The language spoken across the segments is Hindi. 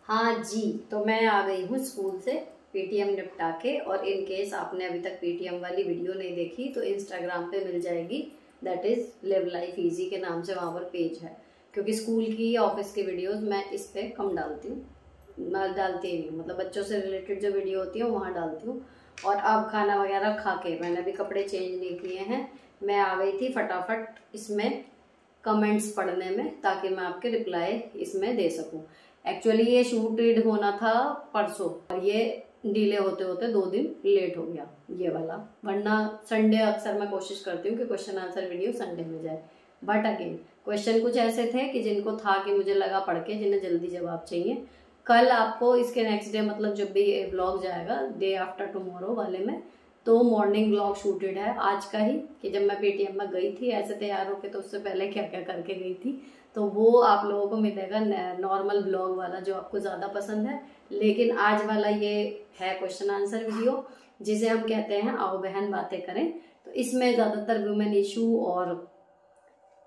हाँ जी, तो मैं आ गई हूँ स्कूल से पेटीएम निपटा के। और इन केस आपने अभी तक पेटीएम वाली वीडियो नहीं देखी तो इंस्टाग्राम पे मिल जाएगी, that is live life easy के नाम से वहाँ पर पेज है। क्योंकि स्कूल की ऑफिस की वीडियोस मैं इस पे कम डालती हूँ, मैं डालती ही नहीं, मतलब बच्चों से रिलेटेड जो वीडियो होती है वहाँ डालती हूँ। और अब खाना वगैरह खा के मैंने अभी कपड़े चेंज नहीं किए हैं, मैं आ गई थी फटाफट इसमें कमेंट्स पढ़ने में, ताकि मैं आपके रिप्लाई इसमें दे सकूं। एक्चुअली ये शूटेड होना था परसों और ये डिले होते होते 2 दिन लेट हो गया ये वाला, वरना संडे अक्सर मैं कोशिश करती हूँ कि क्वेश्चन आंसर वीडियो संडे में जाए। बट अगेन क्वेश्चन कुछ ऐसे थे कि जिनको था कि मुझे लगा पढ़ के जिन्हें जल्दी जवाब चाहिए। कल आपको इसके नेक्स्ट डे, मतलब जब भी ये ब्लॉग जाएगा डे आफ्टर टुमारो वाले में, तो मॉर्निंग ब्लॉग शूटेड है आज का ही, कि जब मैं पेटीएम में गई थी ऐसे तैयार होके, तो उससे पहले क्या क्या करके गई थी, तो वो आप लोगों को मिलेगा नॉर्मल ब्लॉग वाला जो आपको ज़्यादा पसंद है। लेकिन आज वाला ये है क्वेश्चन आंसर वीडियो, जिसे हम कहते हैं आओ बहन बातें करें। तो इसमें ज़्यादातर वुमेन इशू और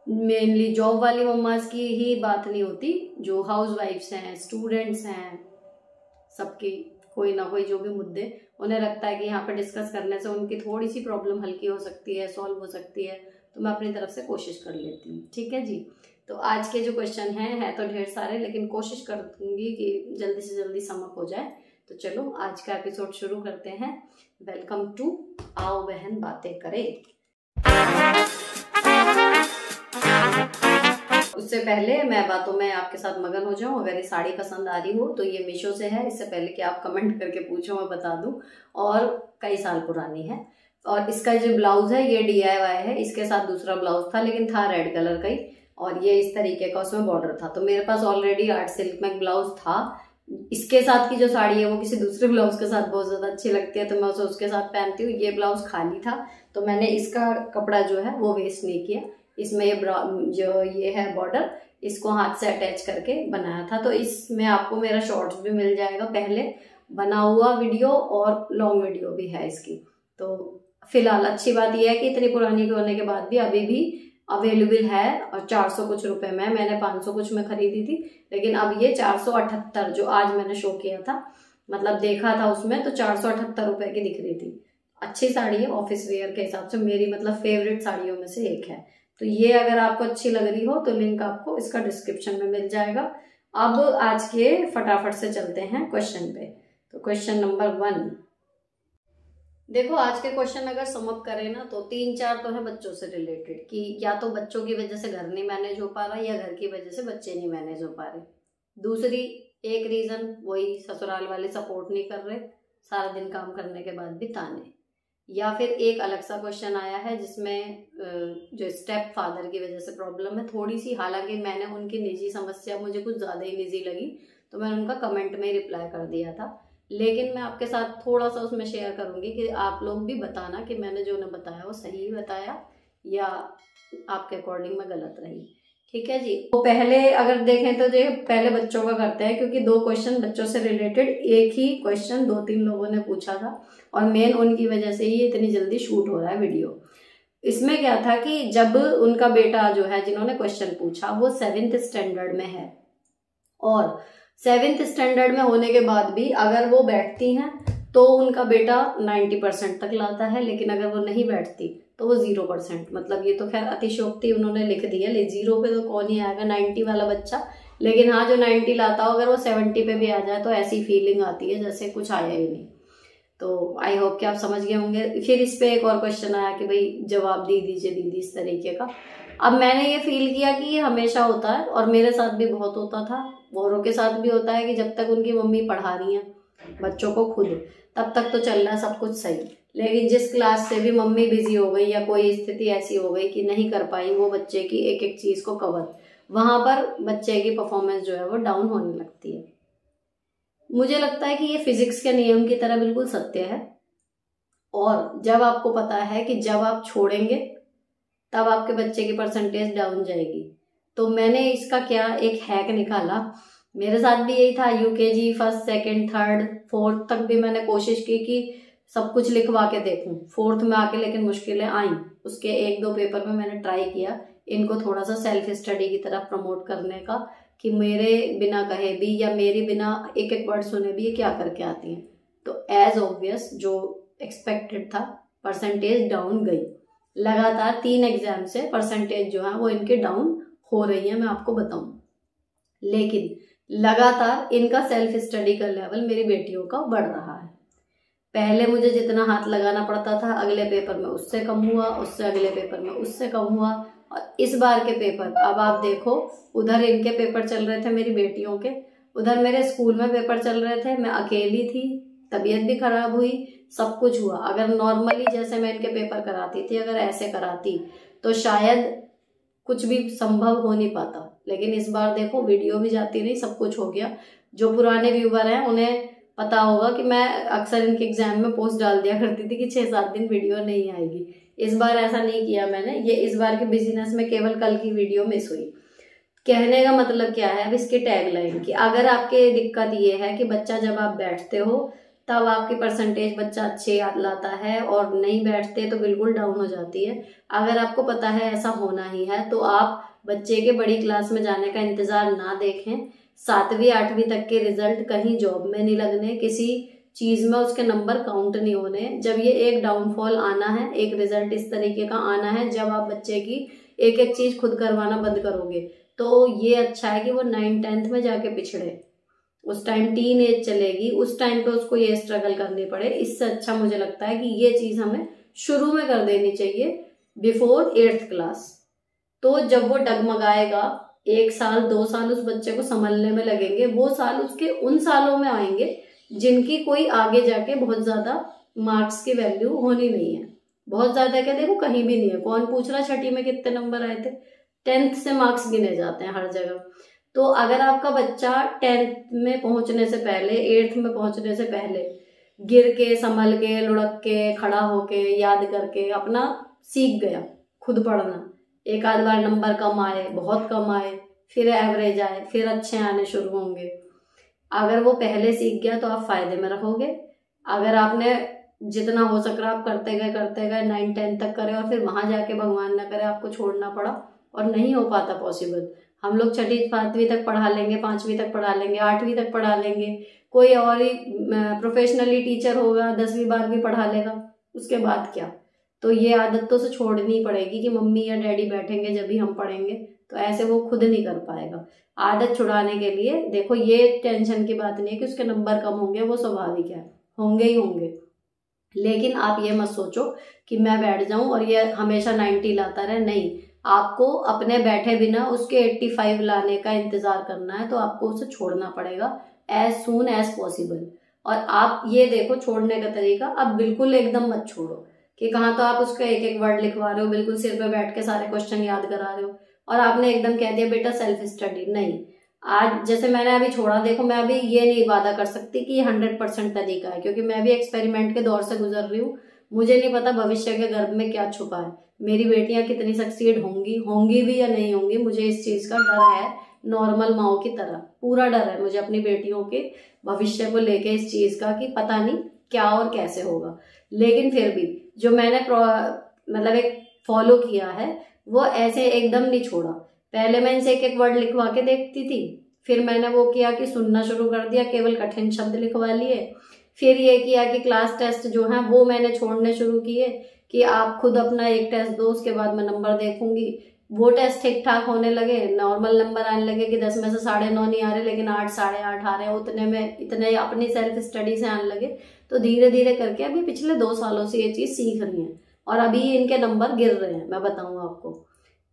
मेनली जॉब वाली मम्मास की ही बात नहीं होती, जो हाउस वाइफ्स हैं, स्टूडेंट्स हैं, सबकी कोई ना कोई जो भी मुद्दे उन्हें लगता है कि यहाँ पे डिस्कस करने से उनकी थोड़ी सी प्रॉब्लम हल्की हो सकती है, सॉल्व हो सकती है, तो मैं अपनी तरफ से कोशिश कर लेती हूँ। ठीक है जी। तो आज के जो क्वेश्चन है तो ढेर सारे, लेकिन कोशिश करूंगी कि जल्दी से जल्दी समअप हो जाए। तो चलो आज का एपिसोड शुरू करते हैं। वेलकम टू आओ बहन बातें करें। उससे पहले मैं बातों में आपके साथ मगन हो जाऊं, अगर ये साड़ी पसंद आ रही हो तो ये मीशो से है, इससे पहले कि आप कमेंट करके पूछो मैं बता दूं, और कई साल पुरानी है। और इसका जो ब्लाउज है ये DIY है, इसके साथ दूसरा ब्लाउज था लेकिन था रेड कलर का ही, और ये इस तरीके का उसमें बॉर्डर था। तो मेरे पास ऑलरेडी आर्ट सिल्क में ब्लाउज था, इसके साथ की जो साड़ी है वो किसी दूसरे ब्लाउज के साथ बहुत ज्यादा अच्छी लगती है, तो मैं उसे उसके साथ पहनती हूँ। ये ब्लाउज खाली था तो मैंने इसका कपड़ा जो है वो वेस्ट नहीं किया, इसमें ये जो ये है बॉर्डर, इसको हाथ से अटैच करके बनाया था। तो इसमें आपको मेरा शॉर्ट्स भी मिल जाएगा, पहले बना हुआ वीडियो और लॉन्ग वीडियो भी है इसकी। तो फिलहाल अच्छी बात यह है कि इतनी पुरानी होने के बाद भी अभी भी अवेलेबल है, और 400 कुछ रुपए में, मैंने 500 कुछ में खरीदी थी, लेकिन अब ये 478 जो आज मैंने शो किया था, मतलब देखा था उसमें, तो 478 रुपए की दिख रही थी। अच्छी साड़ी है ऑफिस वेयर के हिसाब से, मेरी मतलब फेवरेट साड़ियों में से एक है। तो ये अगर आपको अच्छी लग रही हो तो लिंक आपको इसका डिस्क्रिप्शन में मिल जाएगा। अब आज के फटाफट से चलते हैं क्वेश्चन पे। तो क्वेश्चन नंबर 1, देखो आज के क्वेश्चन अगर समअप करें ना तो 3-4 तो है बच्चों से रिलेटेड, कि या तो बच्चों की वजह से घर नहीं मैनेज हो पा रहा, या घर की वजह से बच्चे नहीं मैनेज हो पा रहे। दूसरी एक रीजन वही ससुराल वाले सपोर्ट नहीं कर रहे, सारा दिन काम करने के बाद भी ताने। या फिर एक अलग सा क्वेश्चन आया है जिसमें जो स्टेप फादर की वजह से प्रॉब्लम है थोड़ी सी, हालांकि मैंने उनकी निजी समस्या मुझे कुछ ज्यादा ही निजी लगी तो मैंने उनका कमेंट में रिप्लाई कर दिया था, लेकिन मैं आपके साथ थोड़ा सा उसमें शेयर करूंगी कि आप लोग भी बताना कि मैंने जो उन्हें बताया वो सही बताया या आपके अकॉर्डिंग में गलत रही। ठीक है जी। तो पहले अगर देखें तो जो पहले बच्चों का करते हैं, क्योंकि 2 क्वेश्चन बच्चों से रिलेटेड, एक ही क्वेश्चन 2-3 लोगों ने पूछा था और मेन उनकी वजह से ही इतनी जल्दी शूट हो रहा है वीडियो। इसमें क्या था कि जब उनका बेटा जो है जिन्होंने क्वेश्चन पूछा वो 7th स्टैंडर्ड में है, और 7th स्टैंडर्ड में होने के बाद भी अगर वो बैठती हैं तो उनका बेटा 90% तक लाता है, लेकिन अगर वो नहीं बैठती तो वो 0%। मतलब ये तो खैर अतिशयोक्ति उन्होंने लिख दी है, 0 पे तो कौन ही आएगा 90 वाला बच्चा, लेकिन हाँ जो 90 लाता हो अगर वो 70 पे भी आ जाए तो ऐसी फीलिंग आती है जैसे कुछ आया ही नहीं। तो आई होप कि आप समझ गए होंगे। फिर इस पे एक और क्वेश्चन आया कि भाई जवाब दे दीजिए दीदी, इस तरीके का। अब मैंने ये फील किया कि ये हमेशा होता है, और मेरे साथ भी बहुत होता था, औरों के साथ भी होता है, कि जब तक उनकी मम्मी पढ़ा रही हैं बच्चों को खुद, तब तक तो चल रहा है सब कुछ सही। लेकिन जिस क्लास से भी मम्मी बिजी हो गई या कोई स्थिति ऐसी हो गई कि नहीं कर पाई वो बच्चे की एक एक चीज को कवर, वहां पर बच्चे की परफॉर्मेंस जो है वो डाउन होने लगती है। मुझे लगता है कि ये फिजिक्स के नियम की तरह बिल्कुल सत्य है, और जब आपको पता है कि जब आप छोड़ेंगे तब आपके बच्चे की परसेंटेज डाउन जाएगी, तो मैंने इसका क्या एक हैक निकाला। मेरे साथ भी यही था, UKG 1st 2nd 3rd 4th तक भी मैंने कोशिश की कि सब कुछ लिखवा के देखूं, 4th में आके लेकिन मुश्किलें आई। उसके 1-2 पेपर में मैंने ट्राई किया इनको थोड़ा सा सेल्फ स्टडी की तरफ प्रमोट करने का, कि मेरे बिना कहे भी या मेरे बिना एक एक वर्ड सुने भी ये क्या करके आती हैं। तो एज ऑब्वियस जो एक्सपेक्टेड था परसेंटेज डाउन गई। लगातार 3 एग्जाम से परसेंटेज जो है वो इनके डाउन हो रही है, मैं आपको बताऊं। लेकिन लगातार इनका सेल्फ स्टडी का लेवल मेरी बेटियों का बढ़ रहा है। पहले मुझे जितना हाथ लगाना पड़ता था अगले पेपर में उससे कम हुआ, उससे अगले पेपर में उससे कम हुआ। और इस बार के पेपर अब आप देखो, उधर इनके पेपर चल रहे थे मेरी बेटियों के, उधर मेरे स्कूल में पेपर चल रहे थे, मैं अकेली थी, तबीयत भी खराब हुई, सब कुछ हुआ। अगर नॉर्मली जैसे मैं इनके पेपर कराती थी अगर ऐसे कराती तो शायद कुछ भी संभव हो नहीं पाता। लेकिन इस बार देखो वीडियो भी जाती नहीं, सब कुछ हो गया। जो पुराने व्यूवर हैं उन्हें पता होगा कि मैं अक्सर इनके एग्जाम में पोस्ट डाल दिया करती थी कि 6-7 दिन वीडियो नहीं आएगी। इस बार ऐसा नहीं किया मैंने। ये इस बार के बिजनेस में केवल कल की वीडियो मिस हुई। कहने का मतलब क्या है अब इसके टैगलाइन की, अगर आपके दिक्कत ये है कि बच्चा जब आप बैठते हो तब आपकी परसेंटेज बच्चा अच्छे याद लाता है और नहीं बैठते तो बिल्कुल डाउन हो जाती है। अगर आपको पता है ऐसा होना ही है तो आप बच्चे के बड़ी क्लास में जाने का इंतजार ना देखें। 7वीं 8वीं तक के रिजल्ट कहीं जॉब में नहीं लगने, किसी चीज में उसके नंबर काउंट नहीं होने। जब ये एक डाउनफॉल आना है, एक रिजल्ट इस तरीके का आना है जब आप बच्चे की एक एक चीज खुद करवाना बंद करोगे, तो ये अच्छा है कि वो 9th-10th में जाके पिछड़े। उस टाइम टीन एज चलेगी, उस टाइम पे उसको ये स्ट्रगल करनी पड़े। इससे अच्छा मुझे लगता है कि ये चीज हमें शुरू में कर देनी चाहिए, बिफोर 8th क्लास। तो जब वो डगमगाएगा 1 साल 2 साल उस बच्चे को संभलने में लगेंगे, वो साल उसके उन सालों में आएंगे जिनकी कोई आगे जाके बहुत ज्यादा मार्क्स की वैल्यू होनी नहीं है। बहुत ज्यादा क्या, देखो कहीं भी नहीं है। कौन पूछ रहा छठी में कितने नंबर आए थे? 10th से मार्क्स गिने जाते हैं हर जगह। तो अगर आपका बच्चा 10th में पहुंचने से पहले, 8th में पहुंचने से पहले गिर के, संभल के, लुढ़क के, खड़ा होके, याद करके अपना सीख गया खुद पढ़ना, एक आध बार नंबर कम आए, बहुत कम आए, फिर एवरेज आए, फिर अच्छे आने शुरू होंगे। अगर वो पहले सीख गया तो आप फायदे में रहोगे। अगर आपने जितना हो सक रहा आप करते गए 9-10 तक करे और फिर वहां जाके भगवान ना करे आपको छोड़ना पड़ा और नहीं हो पाता पॉसिबल। हम लोग 6ठी 7वीं तक पढ़ा लेंगे, 5वीं तक पढ़ा लेंगे, 8वीं तक पढ़ा लेंगे, कोई और ही प्रोफेशनली टीचर होगा 10वीं 12वीं पढ़ा लेगा, उसके बाद क्या। तो ये आदत तो से छोड़नी पड़ेगी कि मम्मी या डैडी बैठेंगे जब भी हम पढ़ेंगे, तो ऐसे वो खुद नहीं कर पाएगा। आदत छुड़ाने के लिए देखो ये टेंशन की बात नहीं है कि उसके नंबर कम होंगे, वो स्वाभाविक है, होंगे ही होंगे। लेकिन आप ये मत सोचो कि मैं बैठ जाऊं और ये हमेशा 90 लाता रहे, नहीं। आपको अपने बैठे बिना उसके 85 लाने का इंतजार करना है, तो आपको उसे छोड़ना पड़ेगा एज सून एज पॉसिबल। और आप ये देखो छोड़ने का तरीका, अब बिल्कुल एकदम मत छोड़ो कि कहाँ तो आप उसका एक एक वर्ड लिखवा रहे हो, बिल्कुल सिर पे बैठ के सारे क्वेश्चन याद करा रहे हो और आपने एकदम कह दिया बेटा सेल्फ स्टडी। नहीं, आज जैसे मैंने अभी छोड़ा, देखो मैं अभी ये नहीं वादा कर सकती कि 100% तरीका है, क्योंकि मैं भी एक्सपेरिमेंट के दौर से गुजर रही हूँ। मुझे नहीं पता भविष्य के गर्भ में क्या छुपा है, मेरी बेटियां कितनी सक्सीड होंगी भी या नहीं होंगी। मुझे इस चीज का डर है, नॉर्मल माओ की तरह पूरा डर है मुझे अपनी बेटियों के भविष्य को लेके इस चीज का कि पता नहीं क्या और कैसे होगा। लेकिन फिर भी जो मैंने मतलब एक फॉलो किया है वो ऐसे एकदम नहीं छोड़ा। पहले मैं इनसे एक एक वर्ड लिखवा के देखती थी, फिर मैंने वो किया कि सुनना शुरू कर दिया, केवल कठिन शब्द लिखवा लिए। फिर ये किया कि क्लास टेस्ट जो है वो मैंने छोड़ने शुरू किए कि आप खुद अपना एक टेस्ट दो, उसके बाद मैं नंबर देखूंगी। वो टेस्ट ठीक ठाक होने लगे, नॉर्मल नंबर आने लगे कि 10 में से 9.5 नहीं आ रहे लेकिन 8 8.5 आ रहे हैं, उतने में इतने अपनी सेल्फ स्टडी से आने लगे। तो धीरे धीरे करके अभी पिछले 2 सालों से ये चीज सीख रही हैं और अभी इनके नंबर गिर रहे हैं। मैं बताऊं आपको,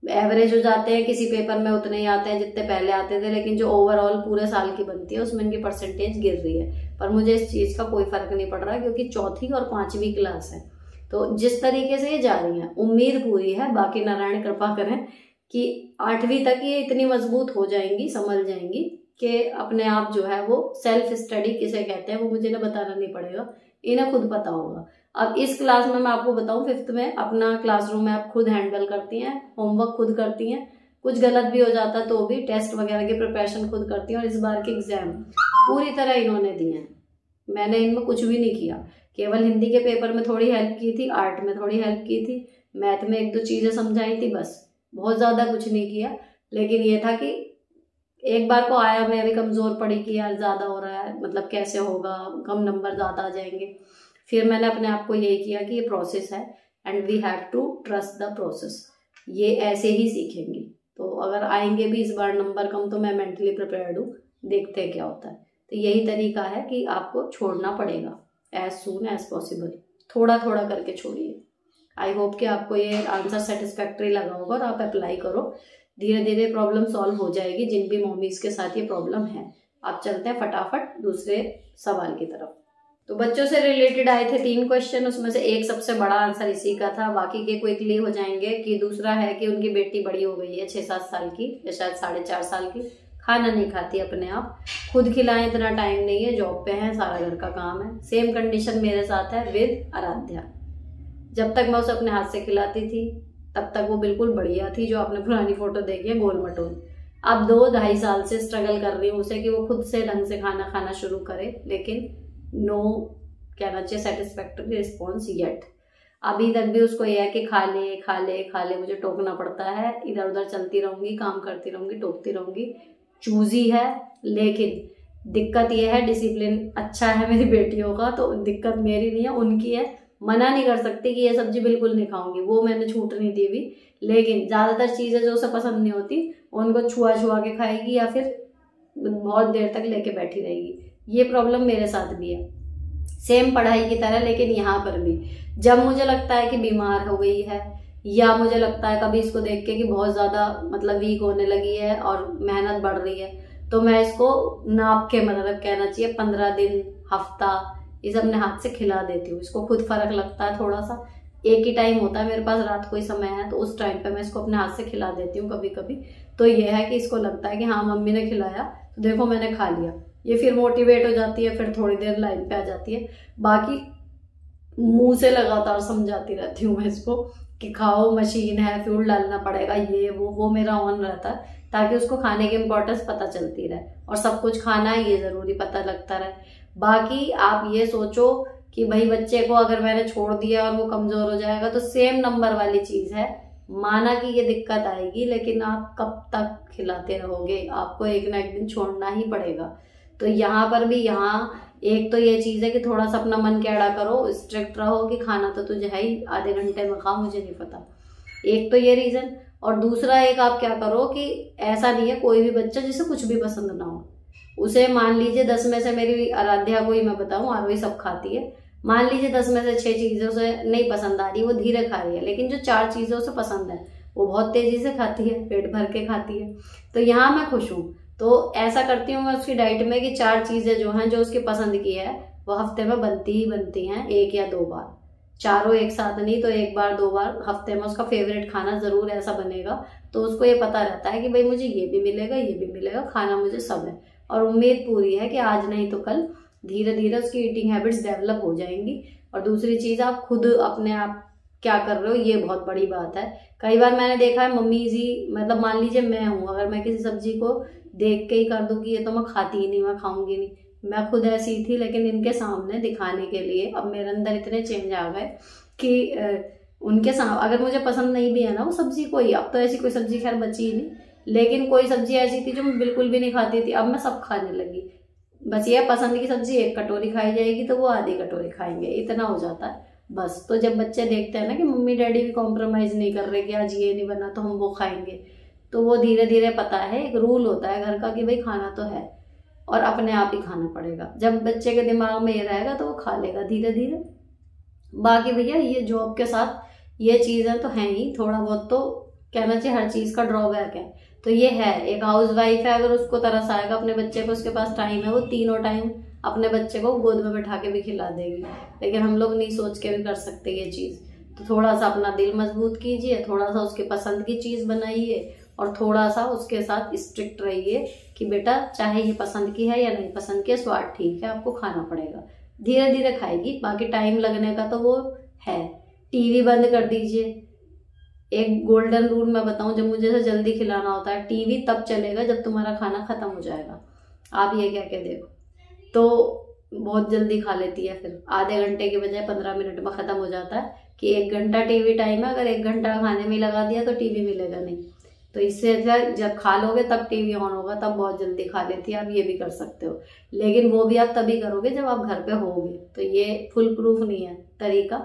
एवरेज हो जाते हैं, किसी पेपर में उतने ही आते हैं जितने पहले आते थे, लेकिन जो ओवरऑल पूरे साल की बनती है उसमें इनकी परसेंटेज गिर रही है। पर मुझे इस चीज का कोई फर्क नहीं पड़ रहा क्योंकि 4ठी और 5वीं क्लास है। तो जिस तरीके से ये जा रही है उम्मीद पूरी है, बाकी नारायण कृपा करें कि 8वीं तक ये इतनी मजबूत हो जाएंगी, संभल जाएंगी कि अपने आप जो है वो सेल्फ स्टडी किसे कहते हैं वो मुझे ना बताना नहीं पड़ेगा, इन्हें खुद पता होगा। अब इस क्लास में मैं आपको बताऊं 5th में अपना क्लासरूम में आप खुद हैंडल करती हैं, होमवर्क खुद करती हैं, कुछ गलत भी हो जाता तो भी टेस्ट वगैरह की प्रिपरेशन खुद करती हैं। और इस बार के एग्जाम पूरी तरह इन्होंने दिए हैं, मैंने इनमें कुछ भी नहीं किया, केवल हिंदी के पेपर में थोड़ी हेल्प की थी, आर्ट में थोड़ी हेल्प की थी, मैथ में 1-2 चीजें समझाई थी, बस बहुत ज्यादा कुछ नहीं किया। लेकिन ये था कि एक बार को आया, मैं अभी कमज़ोर पड़ी कि यार ज़्यादा हो रहा है, मतलब कैसे होगा, कम नंबर ज़्यादा आ जाएंगे। फिर मैंने अपने आप को यही किया कि ये प्रोसेस है and we have to trust the process, ये ऐसे ही सीखेंगे। तो अगर आएंगे भी इस बार नंबर कम तो मैं मेंटली प्रिपेयर्ड हूँ, देखते हैं क्या होता है। तो यही तरीका है कि आपको छोड़ना पड़ेगा एज सून एज पॉसिबल, थोड़ा थोड़ा करके छोड़िए। आई होप कि आपको ये आंसर सेटिस्फैक्ट्री लगा होगा और आप अप्लाई करो, धीरे धीरे प्रॉब्लम सॉल्व हो जाएगी जिन भी मॉमीज के साथ ये प्रॉब्लम है। आप चलते हैं फटाफट दूसरे सवाल की तरफ। तो बच्चों से रिलेटेड आए थे 3 क्वेश्चन, उसमें से एक सबसे बड़ा आंसर इसी का था, बाकी के क्विकली हो जाएंगे। कि दूसरा है कि उनकी बेटी बड़ी हो गई है 6-7 साल की या शायद 4.5 साल की, खाना नहीं खाती अपने आप, खुद खिलाएं इतना टाइम नहीं है, जॉब पे है, सारा घर का काम है। सेम कंडीशन मेरे साथ है विद आराध्या। जब तक मैं उसे अपने हाथ से खिलाती थी तब तक वो बिल्कुल बढ़िया थी, जो आपने पुरानी फोटो देखी है गोल मटोल। अब 2-2.5 साल से स्ट्रगल कर रही हूँ उसे कि वो खुद से ढंग से खाना खाना शुरू करे, लेकिन नो कहना चाहिए सेटिस्फैक्टरी रिस्पॉन्स येट। अभी तक भी उसको यह है कि खा ले खा ले खा ले, मुझे टोकना पड़ता है, इधर उधर चलती रहूंगी, काम करती रहूंगी, टोकती रहूंगी। चूजी है, लेकिन दिक्कत यह है डिसिप्लिन अच्छा है मेरी बेटियों का, तो दिक्कत मेरी नहीं है उनकी है। मना नहीं कर सकती कि ये सब्जी बिल्कुल नहीं खाऊंगी, वो मैंने छूट नहीं दी हुई, लेकिन ज्यादातर चीजें जो उसे पसंद नहीं होती उनको छुआ छुआ के खाएगी या फिर बहुत देर तक लेके बैठी रहेगी। ये प्रॉब्लम मेरे साथ भी है, सेम पढ़ाई की तरह। लेकिन यहाँ पर भी जब मुझे लगता है कि बीमार हो गई है या मुझे लगता है कभी इसको देख के कि बहुत ज्यादा मतलब वीक होने लगी है और मेहनत बढ़ रही है, तो मैं इसको नाप के, मतलब कहना चाहिए 15 दिन, हफ्ता, इसे अपने हाथ से खिला देती हूँ। इसको खुद फर्क लगता है थोड़ा सा, एक ही टाइम होता है मेरे पास, रात को ही समय है, तो उस टाइम पे मैं इसको अपने हाथ से खिला देती हूँ कभी कभी। तो ये है कि इसको लगता है कि हाँ मम्मी ने खिलाया तो देखो मैंने खा लिया, ये फिर मोटिवेट हो जाती है, फिर थोड़ी देर लाइन पे आ जाती है। बाकी मुंह से लगातार समझाती रहती हूँ मैं इसको कि खाओ, मशीन है, फ्यूल डालना पड़ेगा, ये वो मेरा ऑन रहता है, ताकि उसको खाने की इम्पोर्टेंस पता चलती रहे और सब कुछ खाना है ये जरूरी पता लगता रहे। बाकी आप ये सोचो कि भाई बच्चे को अगर मैंने छोड़ दिया और वो कमजोर हो जाएगा तो सेम नंबर वाली चीज है, माना कि ये दिक्कत आएगी, लेकिन आप कब तक खिलाते रहोगे, आपको एक ना एक दिन छोड़ना ही पड़ेगा। तो यहाँ पर भी एक तो ये चीज है कि थोड़ा सा अपना मन कैड़ा करो, स्ट्रिक्ट रहो कि खाना तो तुझे है ही, आधे घंटे में खा, मुझे नहीं पता। एक तो ये रीजन, और दूसरा एक आप क्या करो कि ऐसा नहीं है कोई भी बच्चा जिसे कुछ भी पसंद ना हो, उसे मान लीजिए 10 में से, मेरी आराध्या को ही मैं बताऊं, आरोही सब खाती है, मान लीजिए 10 में से 6 चीजें उसे नहीं पसंद आ रही, वो धीरे खा रही है, लेकिन जो 4 चीजें उसे पसंद है वो बहुत तेजी से खाती है, पेट भर के खाती है। तो यहाँ मैं खुश हूँ, तो ऐसा करती हूँ मैं उसकी डाइट में कि 4 चीजें जो हैं जो उसकी पसंद की है वो हफ्ते में बनती ही बनती हैं, 1 या 2 बार, चारों एक साथ नहीं तो 1 बार 2 बार हफ्ते में उसका फेवरेट खाना जरूर ऐसा बनेगा। तो उसको ये पता रहता है कि भाई मुझे ये भी मिलेगा, ये भी मिलेगा, खाना मुझे सब है, और उम्मीद पूरी है कि आज नहीं तो कल धीरे धीरे उसकी ईटिंग हैबिट्स डेवलप हो जाएंगी। और दूसरी चीज, आप खुद अपने आप क्या कर रहे हो ये बहुत बड़ी बात है। कई बार मैंने देखा है मम्मी जी, मतलब मान लीजिए मैं हूँ, अगर मैं किसी सब्जी को देख के ही कर दूं कि ये तो मैं खाती ही नहीं, मैं खाऊंगी नहीं, मैं खुद ऐसी थी, लेकिन इनके सामने दिखाने के लिए अब मेरे अंदर इतने चेंज आ गए कि उनके सामने अगर मुझे पसंद नहीं भी है ना वो सब्जी कोई, अब तो ऐसी कोई सब्जी खैर बची ही नहीं, लेकिन कोई सब्जी ऐसी थी जो मैं बिल्कुल भी नहीं खाती थी, अब मैं सब खाने लगी। बस ये पसंद की सब्जी 1 कटोरी खाई जाएगी तो वो आधी कटोरी खाएंगे, इतना हो जाता है बस। तो जब बच्चे देखते हैं ना कि मम्मी डैडी भी कॉम्प्रोमाइज नहीं कर रहे कि आज ये नहीं बना तो हम वो खाएंगे, तो वो धीरे धीरे पता है, एक रूल होता है घर का कि भाई खाना तो है और अपने आप ही खाना पड़ेगा। जब बच्चे के दिमाग में ये रहेगा तो वो खा लेगा धीरे धीरे। बाकी भैया ये जॉब के साथ ये चीजें तो हैं ही, थोड़ा बहुत तो कहना चाहिए हर चीज का ड्रॉबैक है। तो ये है, एक हाउस वाइफ है, अगर उसको तरस आएगा अपने बच्चे को, उसके पास टाइम है, वो तीनों टाइम अपने बच्चे को गोद में बैठा के भी खिला देगी, लेकिन हम लोग नहीं सोच के भी कर सकते ये चीज। तो थोड़ा सा अपना दिल मजबूत कीजिए, थोड़ा सा उसके पसंद की चीज बनाइए और थोड़ा सा उसके साथ स्ट्रिक्ट रहिए कि बेटा चाहे ये पसंद की है या नहीं पसंद की है, स्वाद ठीक है, आपको खाना पड़ेगा, धीरे धीरे खाएगी। बाकी टाइम लगने का तो वो है। टीवी बंद कर दीजिए। एक गोल्डन रूल मैं बताऊं, जब मुझे से जल्दी खिलाना होता है, टीवी तब चलेगा जब तुम्हारा खाना खत्म हो जाएगा। आप ये कह के देखो, तो बहुत जल्दी खा लेती है, फिर आधे घंटे के बजाय 15 मिनट में खत्म हो जाता है कि 1 घंटा टीवी टाइम है, अगर 1 घंटा खाने में लगा दिया तो टीवी मिलेगा नहीं। तो इससे अच्छा जब खा लोगे तब टीवी ऑन होगा, तब बहुत जल्दी खा लेती है, आप ये भी कर सकते हो। लेकिन वो भी आप तभी करोगे जब आप घर पे होगे, तो ये फुल प्रूफ नहीं है तरीका।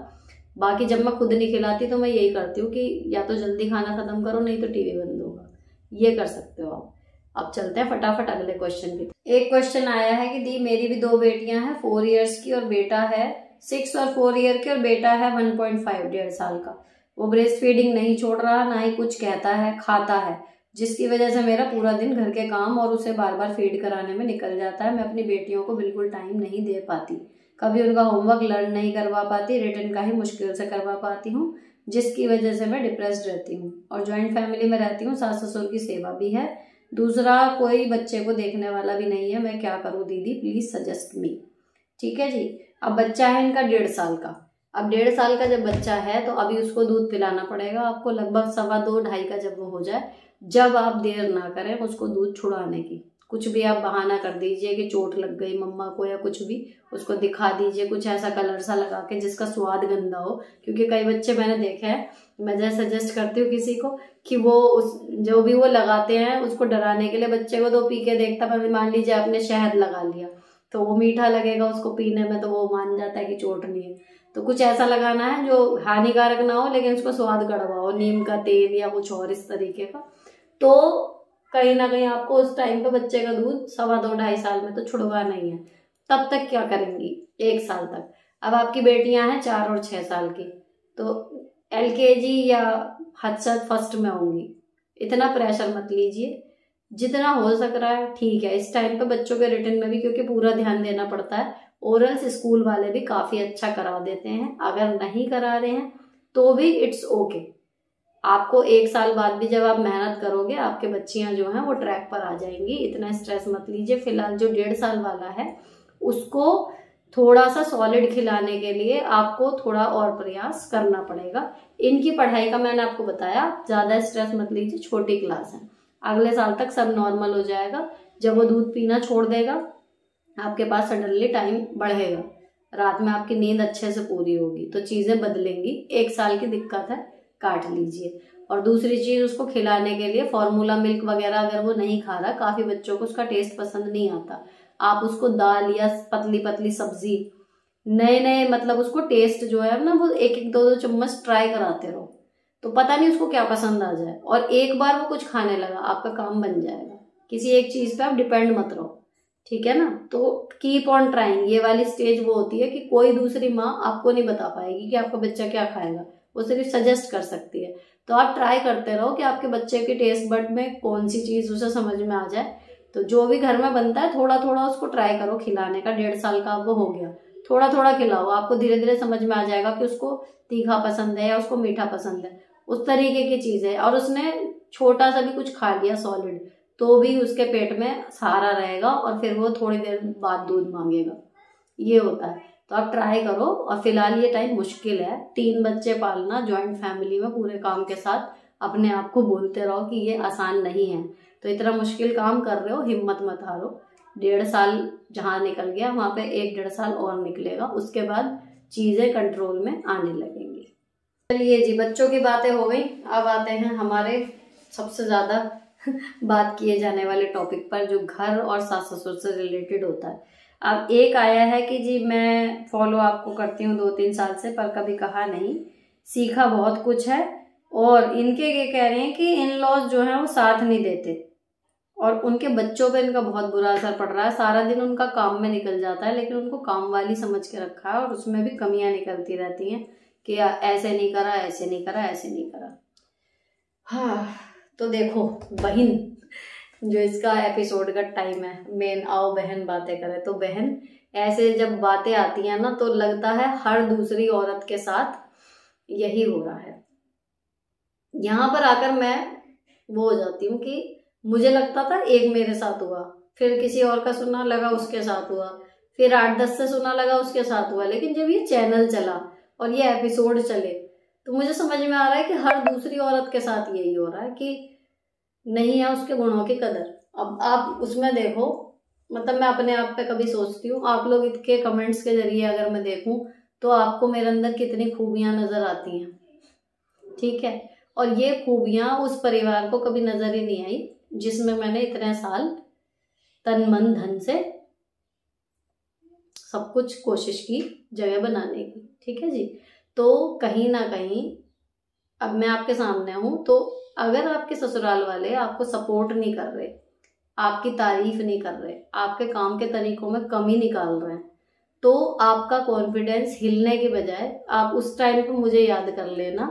बाकी जब मैं खुद नहीं खिलाती तो मैं यही करती हूँ कि या तो जल्दी खाना खत्म करो, नहीं तो टीवी बंद होगा, ये कर सकते हो आप। अब चलते हैं फटाफट अगले क्वेश्चन की। एक क्वेश्चन आया है कि दी मेरी भी 2 बेटियां हैं, 4 इयर्स की और बेटा है 6 और 4 ईयर की, और बेटा है 1.5 1.5 साल का। वो ब्रेस्ट फीडिंग नहीं छोड़ रहा, ना ही कुछ कहता है, खाता है, जिसकी वजह से मेरा पूरा दिन घर के काम और उसे बार बार फीड कराने में निकल जाता है। मैं अपनी बेटियों को बिल्कुल टाइम नहीं दे पाती, कभी उनका होमवर्क लर्न नहीं करवा पाती, रिटर्न का ही मुश्किल से करवा पाती हूँ, जिसकी वजह से मैं डिप्रेस्ड रहती हूँ। और ज्वाइंट फैमिली में रहती हूँ, सास ससुर की सेवा भी है, दूसरा कोई बच्चे को देखने वाला भी नहीं है। मैं क्या करूँ दीदी, प्लीज सजेस्ट मी। ठीक है जी। अब बच्चा है इनका 1.5 साल का। अब 1.5 साल का जब बच्चा है तो अभी उसको दूध पिलाना पड़ेगा आपको, लगभग 2.25 2.5 का जब वो हो जाए, जब आप देर ना करें उसको दूध छुड़ाने की। कुछ भी आप बहाना कर दीजिए कि चोट लग गई मम्मा को, या कुछ भी उसको दिखा दीजिए, कुछ ऐसा कलर सा लगा के जिसका स्वाद गंदा हो। क्योंकि कई बच्चे मैंने देखे हैं, मैं जैसे सजेस्ट करती हूँ किसी को कि वो उस जो भी वो लगाते हैं उसको डराने के लिए, बच्चे को तो पी के देखता, मान लीजिए आपने शहद लगा लिया तो वो मीठा लगेगा उसको पीने में, तो वो मान जाता है कि चोट नहीं है। तो कुछ ऐसा लगाना है जो हानिकारक ना हो लेकिन उसको स्वाद कड़वा हो, नीम का तेल या कुछ और इस तरीके का। तो कहीं ना कहीं आपको उस टाइम पे बच्चे का दूध 2.25 2.5 साल में तो छुड़वाना ही है। तब तक क्या करेंगी, 1 साल तक। अब आपकी बेटियां हैं 4 और 6 साल की, तो LKG या हद से फर्स्ट में होंगी। इतना प्रेशर मत लीजिए, जितना हो सक रहा है ठीक है। इस टाइम पे बच्चों के रिटर्न में भी क्योंकि पूरा ध्यान देना पड़ता है, ओरल्स स्कूल वाले भी काफी अच्छा करा देते हैं। अगर नहीं करा रहे हैं तो भी इट्स ओके। आपको 1 साल बाद भी जब आप मेहनत करोगे, आपके बच्चियां जो हैं वो ट्रैक पर आ जाएंगी। इतना स्ट्रेस मत लीजिए। फिलहाल जो 1.5 साल वाला है उसको थोड़ा सा सॉलिड खिलाने के लिए आपको थोड़ा और प्रयास करना पड़ेगा। इनकी पढ़ाई का मैंने आपको बताया, ज्यादा स्ट्रेस मत लीजिए, छोटी क्लास है, अगले साल तक सब नॉर्मल हो जाएगा। जब वो दूध पीना छोड़ देगा आपके पास सडनली टाइम बढ़ेगा, रात में आपकी नींद अच्छे से पूरी होगी, तो चीजें बदलेंगी। 1 साल की दिक्कत है, काट लीजिए। और दूसरी चीज, उसको खिलाने के लिए फॉर्मूला मिल्क वगैरह अगर वो नहीं खा रहा, काफी बच्चों को उसका टेस्ट पसंद नहीं आता, आप उसको दाल या पतली पतली सब्जी, नए नए मतलब उसको टेस्ट जो है ना, वो 1 2 2 चम्मच ट्राई कराते रहो, तो पता नहीं उसको क्या पसंद आ जाए। और एक बार वो कुछ खाने लगा, आपका काम बन जाएगा। किसी एक चीज पे आप डिपेंड मत रहो, ठीक है ना। तो कीप ऑन ट्राइंग। ये वाली स्टेज वो होती है कि कोई दूसरी माँ आपको नहीं बता पाएगी कि आपका बच्चा क्या खाएगा, वो सिर्फ सजेस्ट कर सकती है। तो आप ट्राई करते रहो कि आपके बच्चे के टेस्ट बड में कौन सी चीज उसे समझ में आ जाए। तो जो भी घर में बनता है थोड़ा थोड़ा उसको ट्राई करो खिलाने का। 1.5 साल का वो हो गया, थोड़ा थोड़ा खिलाओ, आपको धीरे धीरे समझ में आ जाएगा कि उसको तीखा पसंद है या उसको मीठा पसंद है, उस तरीके की चीज है। और उसने छोटा सा भी कुछ खा लिया सॉलिड, तो भी उसके पेट में सहारा रहेगा और फिर वो थोड़ी देर बाद दूध मांगेगा, ये होता है। तो आप ट्राई करो। और फिलहाल ये टाइम मुश्किल है, 3 बच्चे पालना ज्वाइंट फैमिली में पूरे काम के साथ, अपने आप को बोलते रहो कि ये आसान नहीं है। तो इतना मुश्किल काम कर रहे हो, हिम्मत मत हारो। 1.5 साल जहाँ निकल गया वहां पे 1 1.5 साल और निकलेगा, उसके बाद चीजें कंट्रोल में आने लगेंगी। चलिए जी, बच्चों की बातें हो गई, अब आते हैं हमारे सबसे ज्यादा बात किए जाने वाले टॉपिक पर, जो घर और सास ससुर से रिलेटेड होता है। अब एक आया है कि जी मैं फॉलो आपको करती हूँ 2-3 साल से, पर कभी कहा नहीं, सीखा बहुत कुछ है। और इनके ये कह रहे हैं कि इन लॉज जो है वो साथ नहीं देते और उनके बच्चों पे इनका बहुत बुरा असर पड़ रहा है। सारा दिन उनका काम में निकल जाता है, लेकिन उनको काम वाली समझ के रखा है और उसमें भी कमियां निकलती रहती हैं कि ऐसे नहीं करा, ऐसे नहीं करा, ऐसे नहीं करा। हाँ, तो देखो बहन, जो इसका एपिसोड का टाइम है मेन, आओ बहन बातें करें। तो बहन, ऐसे जब बातें आती हैं ना तो लगता है हर दूसरी औरत के साथ यही हो रहा है। यहाँ पर आकर मैं वो हो जाती हूँ कि मुझे लगता था एक मेरे साथ हुआ, फिर किसी और का सुना लगा उसके साथ हुआ, फिर 8-10 से सुना लगा उसके साथ हुआ। लेकिन जब ये चैनल चला और ये एपिसोड चले तो मुझे समझ में आ रहा है कि हर दूसरी औरत के साथ यही हो रहा है कि नहीं है उसके गुणों की कदर। अब आप उसमें देखो, मतलब मैं अपने आप पे कभी सोचती हूँ, आप लोग इनके कमेंट्स के जरिए अगर मैं देखूं तो आपको मेरे अंदर कितनी खूबियां नजर आती हैं, ठीक है। और ये खूबियां उस परिवार को कभी नजर ही नहीं आई जिसमें मैंने इतने साल तन मन धन से सब कुछ कोशिश की जगह बनाने की। ठीक है जी। तो कहीं ना कहीं अब मैं आपके सामने हूं, तो अगर आपके ससुराल वाले आपको सपोर्ट नहीं कर रहे, आपकी तारीफ नहीं कर रहे, आपके काम के तरीकों में कमी निकाल रहे हैं, तो आपका कॉन्फिडेंस हिलने की बजाय आप उस टाइम पे मुझे याद कर लेना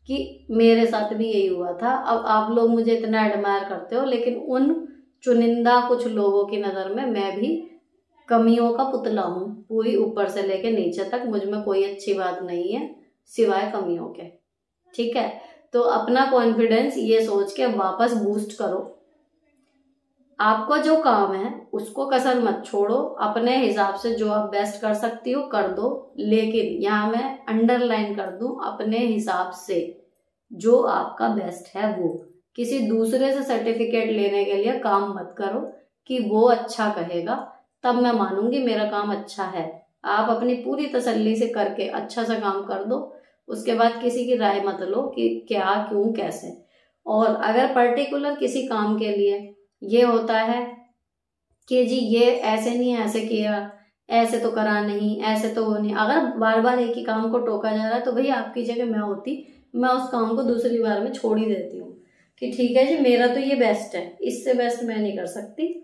कि मेरे साथ भी यही हुआ था। अब आप लोग मुझे इतना एडमायर करते हो, लेकिन उन चुनिंदा कुछ लोगों की नज़र में मैं भी कमियों का पुतला हूँ। पूरी ऊपर से लेके नीचे तक मुझ में कोई अच्छी बात नहीं है सिवाय कमियों के। ठीक है, तो अपना कॉन्फिडेंस ये सोच के वापस बूस्ट करो। आपको जो काम है उसको कसर मत छोड़ो, अपने हिसाब से जो आप बेस्ट कर सकती हो कर दो, लेकिन यहाँ मैं अंडरलाइन कर दूं, अपने हिसाब से जो आपका बेस्ट है वो। किसी दूसरे से सर्टिफिकेट लेने के लिए काम मत करो कि वो अच्छा कहेगा तब मैं मानूंगी मेरा काम अच्छा है। आप अपनी पूरी तसल्ली से करके अच्छा सा काम कर दो, उसके बाद किसी की राय मत लो कि क्या क्यों कैसे। और अगर पर्टिकुलर किसी काम के लिए ये होता है कि जी ये ऐसे नहीं ऐसे किया, ऐसे तो करा नहीं, ऐसे तो वो नहीं, अगर बार बार एक ही काम को टोका जा रहा है तो भाई आपकी जगह मैं होती, मैं उस काम को दूसरी बार में छोड़ ही देती हूँ कि ठीक है जी मेरा तो ये बेस्ट है, इससे बेस्ट मैं नहीं कर सकती।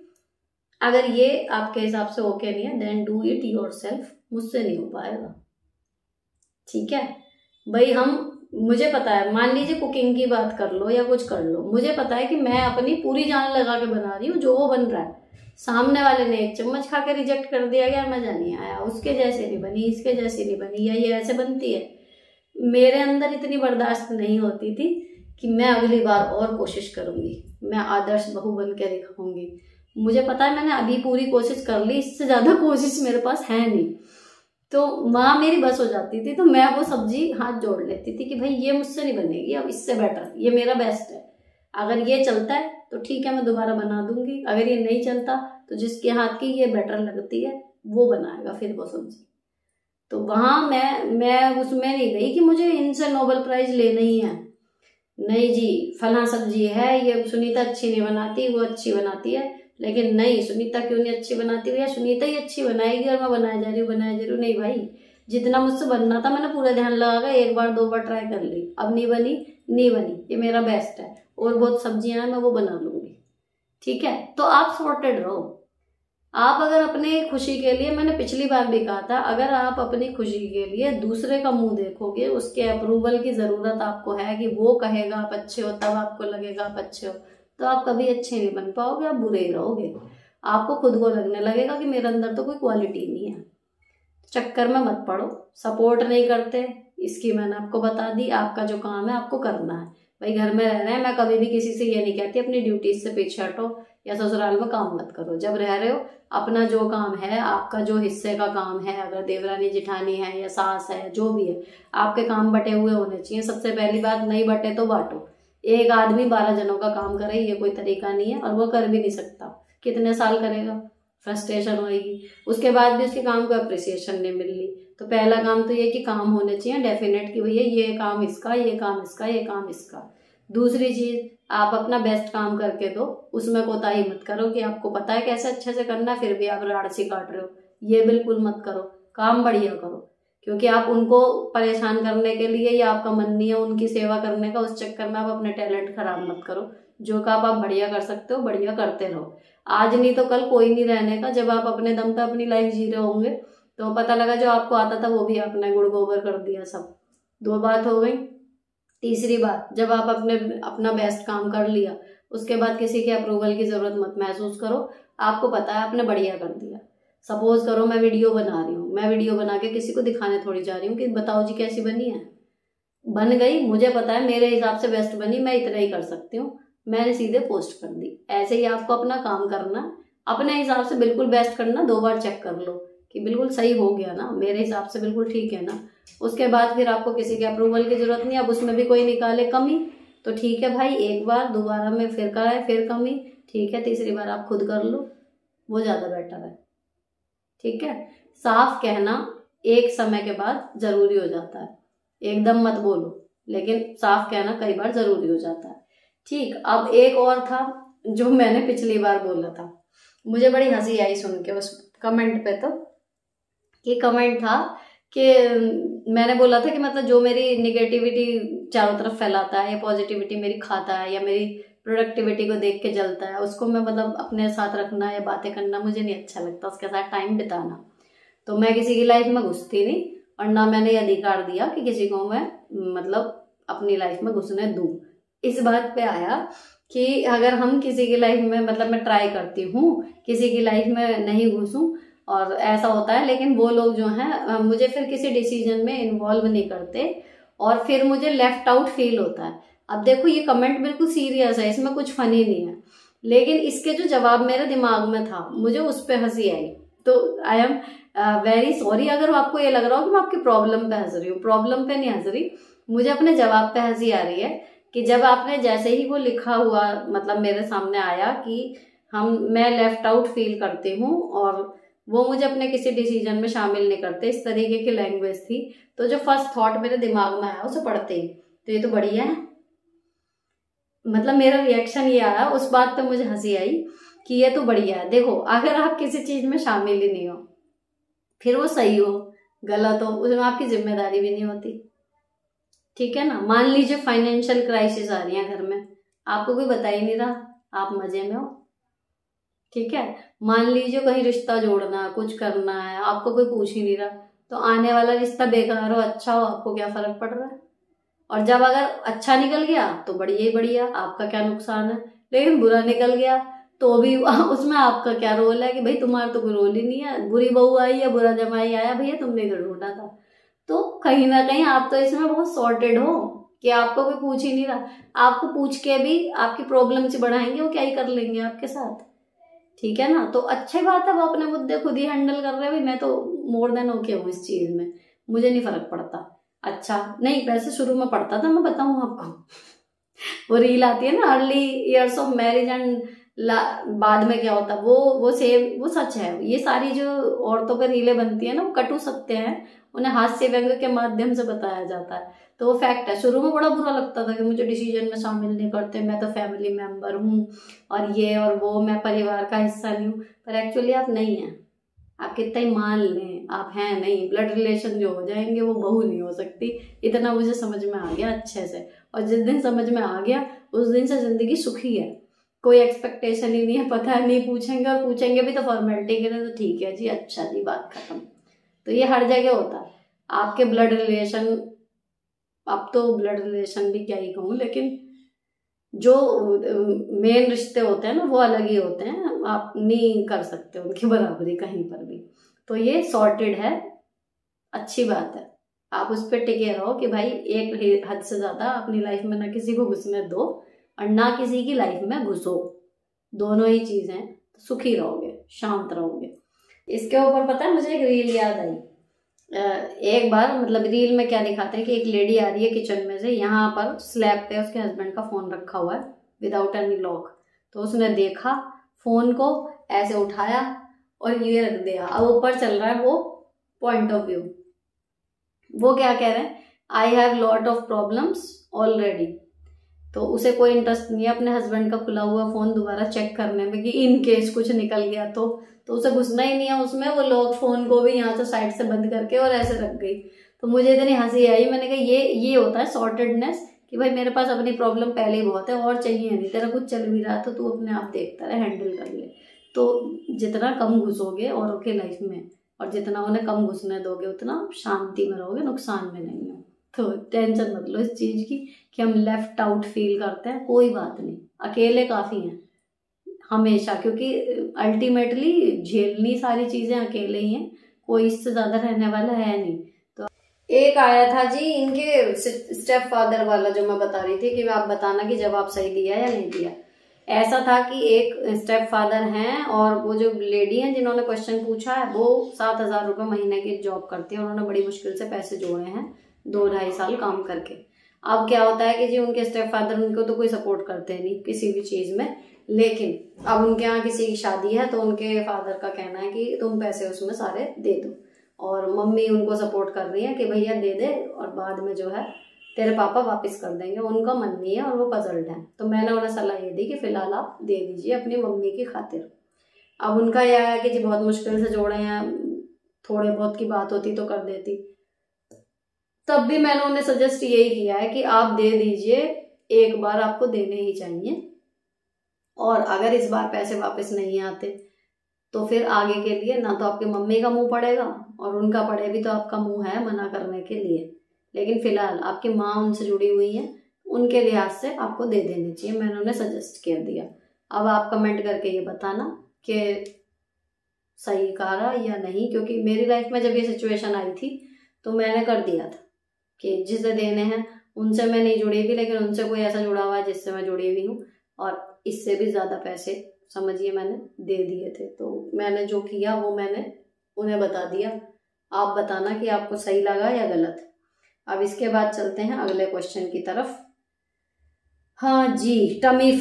अगर ये आपके हिसाब से ओके नहीं है देन डू इट योरसेल्फ, मुझसे नहीं हो पाएगा। ठीक है भाई, मुझे पता है, मान लीजिए कुकिंग की बात कर लो या कुछ कर लो, मुझे पता है कि मैं अपनी पूरी जान लगा के बना रही हूँ, जो वो बन रहा है सामने वाले ने एक चम्मच खा के रिजेक्ट कर दिया, यार मजा नहीं आया, उसके जैसे नहीं बनी, इसके जैसी नहीं बनी, या ये ऐसे बनती है। मेरे अंदर इतनी बर्दाश्त नहीं होती थी कि मैं अगली बार और कोशिश करूंगी, मैं आदर्श बहू बन के दिखाऊंगी। मुझे पता है मैंने अभी पूरी कोशिश कर ली, इससे ज्यादा कोशिश मेरे पास है नहीं। तो माँ मेरी बस हो जाती थी, तो मैं वो सब्जी हाथ जोड़ लेती थी कि भाई ये मुझसे नहीं बनेगी, अब इससे बेटर, ये मेरा बेस्ट है, अगर ये चलता है तो ठीक है मैं दोबारा बना दूंगी, अगर ये नहीं चलता तो जिसके हाथ की ये बेटर लगती है वो बनाएगा फिर वो सब्जी। तो वहां मैं उसमें नहीं गई कि मुझे इनसे नोबेल प्राइज लेना ही है, नहीं जी फला सब्जी है ये सुनीता अच्छी नहीं बनाती, वो अच्छी बनाती है, लेकिन नहीं सुनीता क्यों नहीं अच्छी बनाती हुई, सुनीता ही अच्छी बनाएगी और मैं बनाए जा रही हूँ। नहीं भाई, जितना मुझसे बनना था मैंने पूरा ध्यान लगाकर एक बार दो बार ट्राई कर ली, अब नहीं बनी, ये मेरा बेस्ट है, और बहुत सब्जियां हैं मैं वो बना लूंगी। ठीक है, तो आप सॉर्टेड रहो। आप अगर अपने खुशी के लिए, मैंने पिछली बार भी कहा था, अगर आप अपनी खुशी के लिए दूसरे का मुंह देखोगे, उसके अप्रूवल की जरूरत आपको है कि वो कहेगा आप अच्छे हो तब आपको लगेगा आप अच्छे हो, तो आप कभी अच्छे नहीं बन पाओगे, आप बुरे ही रहोगे। आपको खुद को लगने लगेगा कि मेरे अंदर तो कोई क्वालिटी नहीं है। चक्कर में मत पड़ो, सपोर्ट नहीं करते इसकी मैंने आपको बता दी, आपका जो काम है आपको करना है। भाई घर में रह रहे हैं, मैं कभी भी किसी से ये नहीं कहती अपनी ड्यूटीज से पीछे हटो या ससुराल में काम मत करो। जब रह रहे हो अपना जो काम है, आपका जो हिस्से का काम है, अगर देवरानी जिठानी है या सास है, जो भी है, आपके काम बटे हुए होने चाहिए। सबसे पहली बात, नहीं बटे तो बांटो। एक आदमी 12 जनों का काम करे ये कोई तरीका नहीं है, और वो कर भी नहीं सकता। कितने साल करेगा, फ्रस्ट्रेशन होगी, उसके बाद भी उसके काम को अप्रिसिएशन नहीं मिल रही। तो पहला काम तो ये कि काम होने चाहिए डेफिनेट कि भैया ये काम इसका, ये काम इसका, ये काम इसका। दूसरी चीज, आप अपना बेस्ट काम करके दो, उसमें कोताही मत करो कि आपको पता है कैसे अच्छे से करना फिर भी आप राड़सी काट रहे हो, ये बिल्कुल मत करो। काम बढ़िया करो, क्योंकि आप उनको परेशान करने के लिए या आपका मन नहीं है उनकी सेवा करने का, उस चक्कर में आप अपने टैलेंट खराब मत करो। जो काम आप बढ़िया कर सकते हो बढ़िया करते रहो। आज नहीं तो कल कोई नहीं रहने का, जब आप अपने दम पे अपनी लाइफ जी रहे होंगे तो पता लगा जो आपको आता था वो भी आपने गुड़ गोबर कर दिया सब। 2 बात हो गई। तीसरी बात, जब आप अपना बेस्ट काम कर लिया, उसके बाद किसी के अप्रूवल की जरूरत मत महसूस करो। आपको पता है आपने बढ़िया कर दिया। सपोज करो मैं वीडियो बना रही हूँ, मैं वीडियो बना के किसी को दिखाने थोड़ी जा रही हूँ कि बताओ जी कैसी बनी है। बन गई, मुझे पता है मेरे हिसाब से बेस्ट बनी, मैं इतना ही कर सकती हूँ, मैंने सीधे पोस्ट कर दी। ऐसे ही आपको अपना काम करना, अपने हिसाब से बिल्कुल बेस्ट करना, 2 बार चेक कर लो कि बिल्कुल सही हो गया ना, मेरे हिसाब से बिल्कुल ठीक है ना। उसके बाद फिर आपको किसी के अप्रूवल की जरूरत नहीं। अब उसमें भी कोई निकाले कमी तो ठीक है भाई, एक बार दोबारा में फिर कराए फिर कमी, ठीक है, तीसरी बार आप खुद कर लो, वो ज्यादा बेटर है। ठीक है, साफ कहना एक समय के बाद जरूरी हो जाता है, एकदम मत बोलो लेकिन साफ कहना कई बार जरूरी हो जाता है। ठीक, अब एक और था जो मैंने पिछली बार बोला था, मुझे बड़ी हंसी आई सुन के उस कमेंट पे। तो ये कमेंट था कि मैंने बोला था कि मतलब जो मेरी निगेटिविटी चारों तरफ फैलाता है या पॉजिटिविटी मेरी खाता है या मेरी प्रोडक्टिविटी को देख के जलता है, उसको मैं मतलब अपने साथ रखना या बातें करना मुझे नहीं अच्छा लगता, उसके साथ टाइम बिताना। तो मैं किसी की लाइफ में घुसती नहीं और ना मैंने ये अधिकार दिया कि किसी को मैं मतलब अपनी लाइफ में घुसने दूं। इस बात पे आया कि अगर हम किसी की लाइफ में मतलब मैं ट्राई करती हूँ किसी की लाइफ में नहीं घुसूं और ऐसा होता है, लेकिन वो लोग जो हैं मुझे फिर किसी डिसीजन में इन्वॉल्व नहीं करते और फिर मुझे लेफ्ट आउट फील होता है। अब देखो ये कमेंट बिल्कुल सीरियस है, इसमें कुछ फनी नहीं है, लेकिन इसके जो जवाब मेरे दिमाग में था मुझे उस पर हंसी आई। तो आई एम वेरी सॉरी अगर आपको ये लग रहा हो कि मैं आपकी प्रॉब्लम पे हंस रही हूँ। प्रॉब्लम पे नहीं हंस रही, मुझे अपने जवाब पे हंसी आ रही है कि जब आपने जैसे ही वो लिखा हुआ मतलब मेरे सामने आया कि मैं लेफ्ट आउट फील करती हूँ और वो मुझे अपने किसी डिसीजन में शामिल नहीं करते, इस तरीके की लैंग्वेज थी। तो जो फर्स्ट थॉट मेरे दिमाग में आया उसे पढ़ते ही तो ये तो बढ़िया है, मतलब मेरा रिएक्शन ये आया, उस बात पे मुझे हंसी आई कि ये तो बढ़िया है। देखो अगर आप किसी चीज में शामिल ही नहीं हो, फिर वो सही हो गलत हो उसमें आपकी जिम्मेदारी भी नहीं होती, ठीक है ना। मान लीजिए फाइनेंशियल क्राइसिस आ रही है घर में, आपको कोई बता ही नहीं रहा, आप मजे में हो, ठीक है। मान लीजिए कहीं रिश्ता जोड़ना कुछ करना है, आपको कोई पूछ ही नहीं रहा, तो आने वाला रिश्ता बेकार हो अच्छा हो आपको क्या फर्क पड़ रहा है। और जब अगर अच्छा निकल गया तो बढ़िया ही बढ़िया, आपका क्या नुकसान है, लेकिन बुरा निकल गया तो भी उसमें आपका क्या रोल है कि भाई तुम्हारा तो कोई रोल ही नहीं है, बुरी बहू आई या बुरा जमाई आया भैया तुमने तो ढूंढा था। तो कहीं ना कहीं आप तो इसमें बहुत सॉर्टेड हो कि आपको कोई पूछ ही नहीं रहा, आपको पूछ के भी आपकी प्रॉब्लम से बढ़ाएंगे, वो क्या ही कर लेंगे आपके साथ, ठीक है ना। तो अच्छी बात है वो अपने मुद्दे खुद ही हैंडल कर रहे हैं, मैं तो मोर देन ओके हूँ इस चीज में, मुझे नहीं फर्क पड़ता। अच्छा नहीं, वैसे शुरू में पड़ता था, मैं बताऊं आपको वो रील आती है ना early years of marriage and बाद में क्या होता है, वो सेम वो सच है। ये सारी जो औरतों पर रीलें बनती है ना वो कटु सत्य है, उन्हें हास्य व्यंग के माध्यम से बताया जाता है, तो वो फैक्ट है। शुरू में बड़ा बुरा लगता था कि मुझे डिसीजन में शामिल नहीं करते, मैं तो फैमिली मेंबर हूँ और ये और वो, मैं परिवार का हिस्सा नहीं हूँ, पर एक्चुअली आप नहीं हैं। आप कितना ही मान लें आप हैं नहीं, ब्लड रिलेशन जो हो जाएंगे वो बहू नहीं हो सकती, इतना मुझे समझ में आ गया अच्छे से। और जिस दिन समझ में आ गया उस दिन से जिंदगी सुखी है, कोई एक्सपेक्टेशन ही नहीं है, पता है नहीं पूछेंगे, और पूछेंगे भी तो फॉर्मेलिटी के लिए, तो ठीक है जी अच्छा जी बात खत्म। तो ये हर जगह होता है, आपके ब्लड रिलेशन, अब तो ब्लड रिलेशन भी क्या ही कहूँ, लेकिन जो मेन रिश्ते होते हैं ना वो अलग ही होते हैं, आप नहीं कर सकते उनकी बराबरी कहीं पर भी। तो ये सॉर्टेड है, अच्छी बात है, आप उस पर टिके रहो कि भाई एक हद से ज्यादा अपनी लाइफ में ना किसी को घुसने दो और ना किसी की लाइफ में घुसो, दोनों ही चीजें, सुखी रहोगे शांत रहोगे। इसके ऊपर पता है मुझे एक रील याद आई, एक बार मतलब रील में क्या दिखाते हैं कि एक लेडी आ रही है किचन में से, यहाँ पर स्लैब पे उसके हस्बैंड का फोन रखा हुआ है विदाउट एनी लॉक, तो उसने देखा फोन को, ऐसे उठाया और ये रख दिया, अब ऊपर चल रहा है वो पॉइंट ऑफ व्यू, वो क्या कह रहे हैं, I have lot of problems already. तो उसे कोई इंटरेस्ट नहीं है अपने हस्बैंड का खुला हुआ फोन दोबारा चेक करने में कि इन केस कुछ निकल गया तो उसे घुसना ही नहीं है उसमें, वो लॉक फोन को भी यहाँ से साइड से बंद करके और ऐसे रख गई। तो मुझे इतनी हंसी आई, मैंने कहा ये होता है सॉर्टेडनेस कि भाई मेरे पास अपनी प्रॉब्लम पहले ही बहुत है और चाहिए नहीं, तेरा कुछ चल भी रहा तो तू अपने आप देखता रहे, हैंडल कर ले। तो जितना कम घुसोगे औरों के लाइफ में और जितना उन्हें कम घुसने दोगे उतना शांति में रहोगे, नुकसान में नहीं हो। तो टेंशन मत लो इस चीज की कि हम लेफ्ट आउट फील करते हैं, कोई बात नहीं, अकेले काफी हैं हमेशा, क्योंकि अल्टीमेटली झेलनी सारी चीजें अकेले ही हैं, कोई इससे ज्यादा रहने वाला है नहीं। तो एक आया था जी इनके स्टेप फादर वाला जो मैं बता रही थी कि आप बताना कि जवाब सही दिया या नहीं दिया। ऐसा था कि एक स्टेप फादर हैं और वो जो लेडी हैं जिन्होंने क्वेश्चन पूछा है वो 7,000 रुपये महीने की जॉब करती है, उन्होंने बड़ी मुश्किल से पैसे जोड़े हैं 2-2.5 साल काम करके। अब क्या होता है कि जी उनके स्टेप फादर उनको तो कोई सपोर्ट करते नहीं किसी भी चीज में, लेकिन अब उनके यहाँ किसी की शादी है तो उनके फादर का कहना है कि तुम पैसे उसमें सारे दे दो, और मम्मी उनको सपोर्ट कर रही है कि भैया दे दे और बाद में जो है तेरे पापा वापस कर देंगे, उनका मन नहीं है और वो पजल्ड है। तो मैंने उन्हें सलाह ये दी कि फिलहाल आप दे दीजिए अपनी मम्मी की खातिर। अब उनका यह है कि जी बहुत मुश्किल से जोड़े हैं, थोड़े बहुत की बात होती तो कर देती। तब भी मैंने उन्हें सजेस्ट यही किया है कि आप दे दीजिए, एक बार आपको देने ही चाहिए, और अगर इस बार पैसे वापस नहीं आते तो फिर आगे के लिए ना तो आपकी मम्मी का मुंह पड़ेगा, और उनका पड़े भी तो आपका मुंह है मना करने के लिए। लेकिन फिलहाल आपकी माँ उनसे जुड़ी हुई है, उनके लिहाज से आपको दे देने चाहिए, मैंने उन्हें सजेस्ट कर दिया। अब आप कमेंट करके ये बताना कि सही कहा या नहीं, क्योंकि मेरी लाइफ में जब ये सिचुएशन आई थी तो मैंने कर दिया था कि जिसे देने हैं उनसे मैं नहीं जुड़ी हुई, लेकिन उनसे कोई ऐसा जुड़ा हुआ है जिससे मैं जुड़ी हुई हूँ, और इससे भी ज़्यादा पैसे समझिए मैंने दे दिए थे। तो मैंने जो किया वो मैंने उन्हें बता दिया। आप बताना कि आपको सही लगा या गलत। अब इसके बाद चलते हैं अगले क्वेश्चन की तरफ। हाँ जी, टमी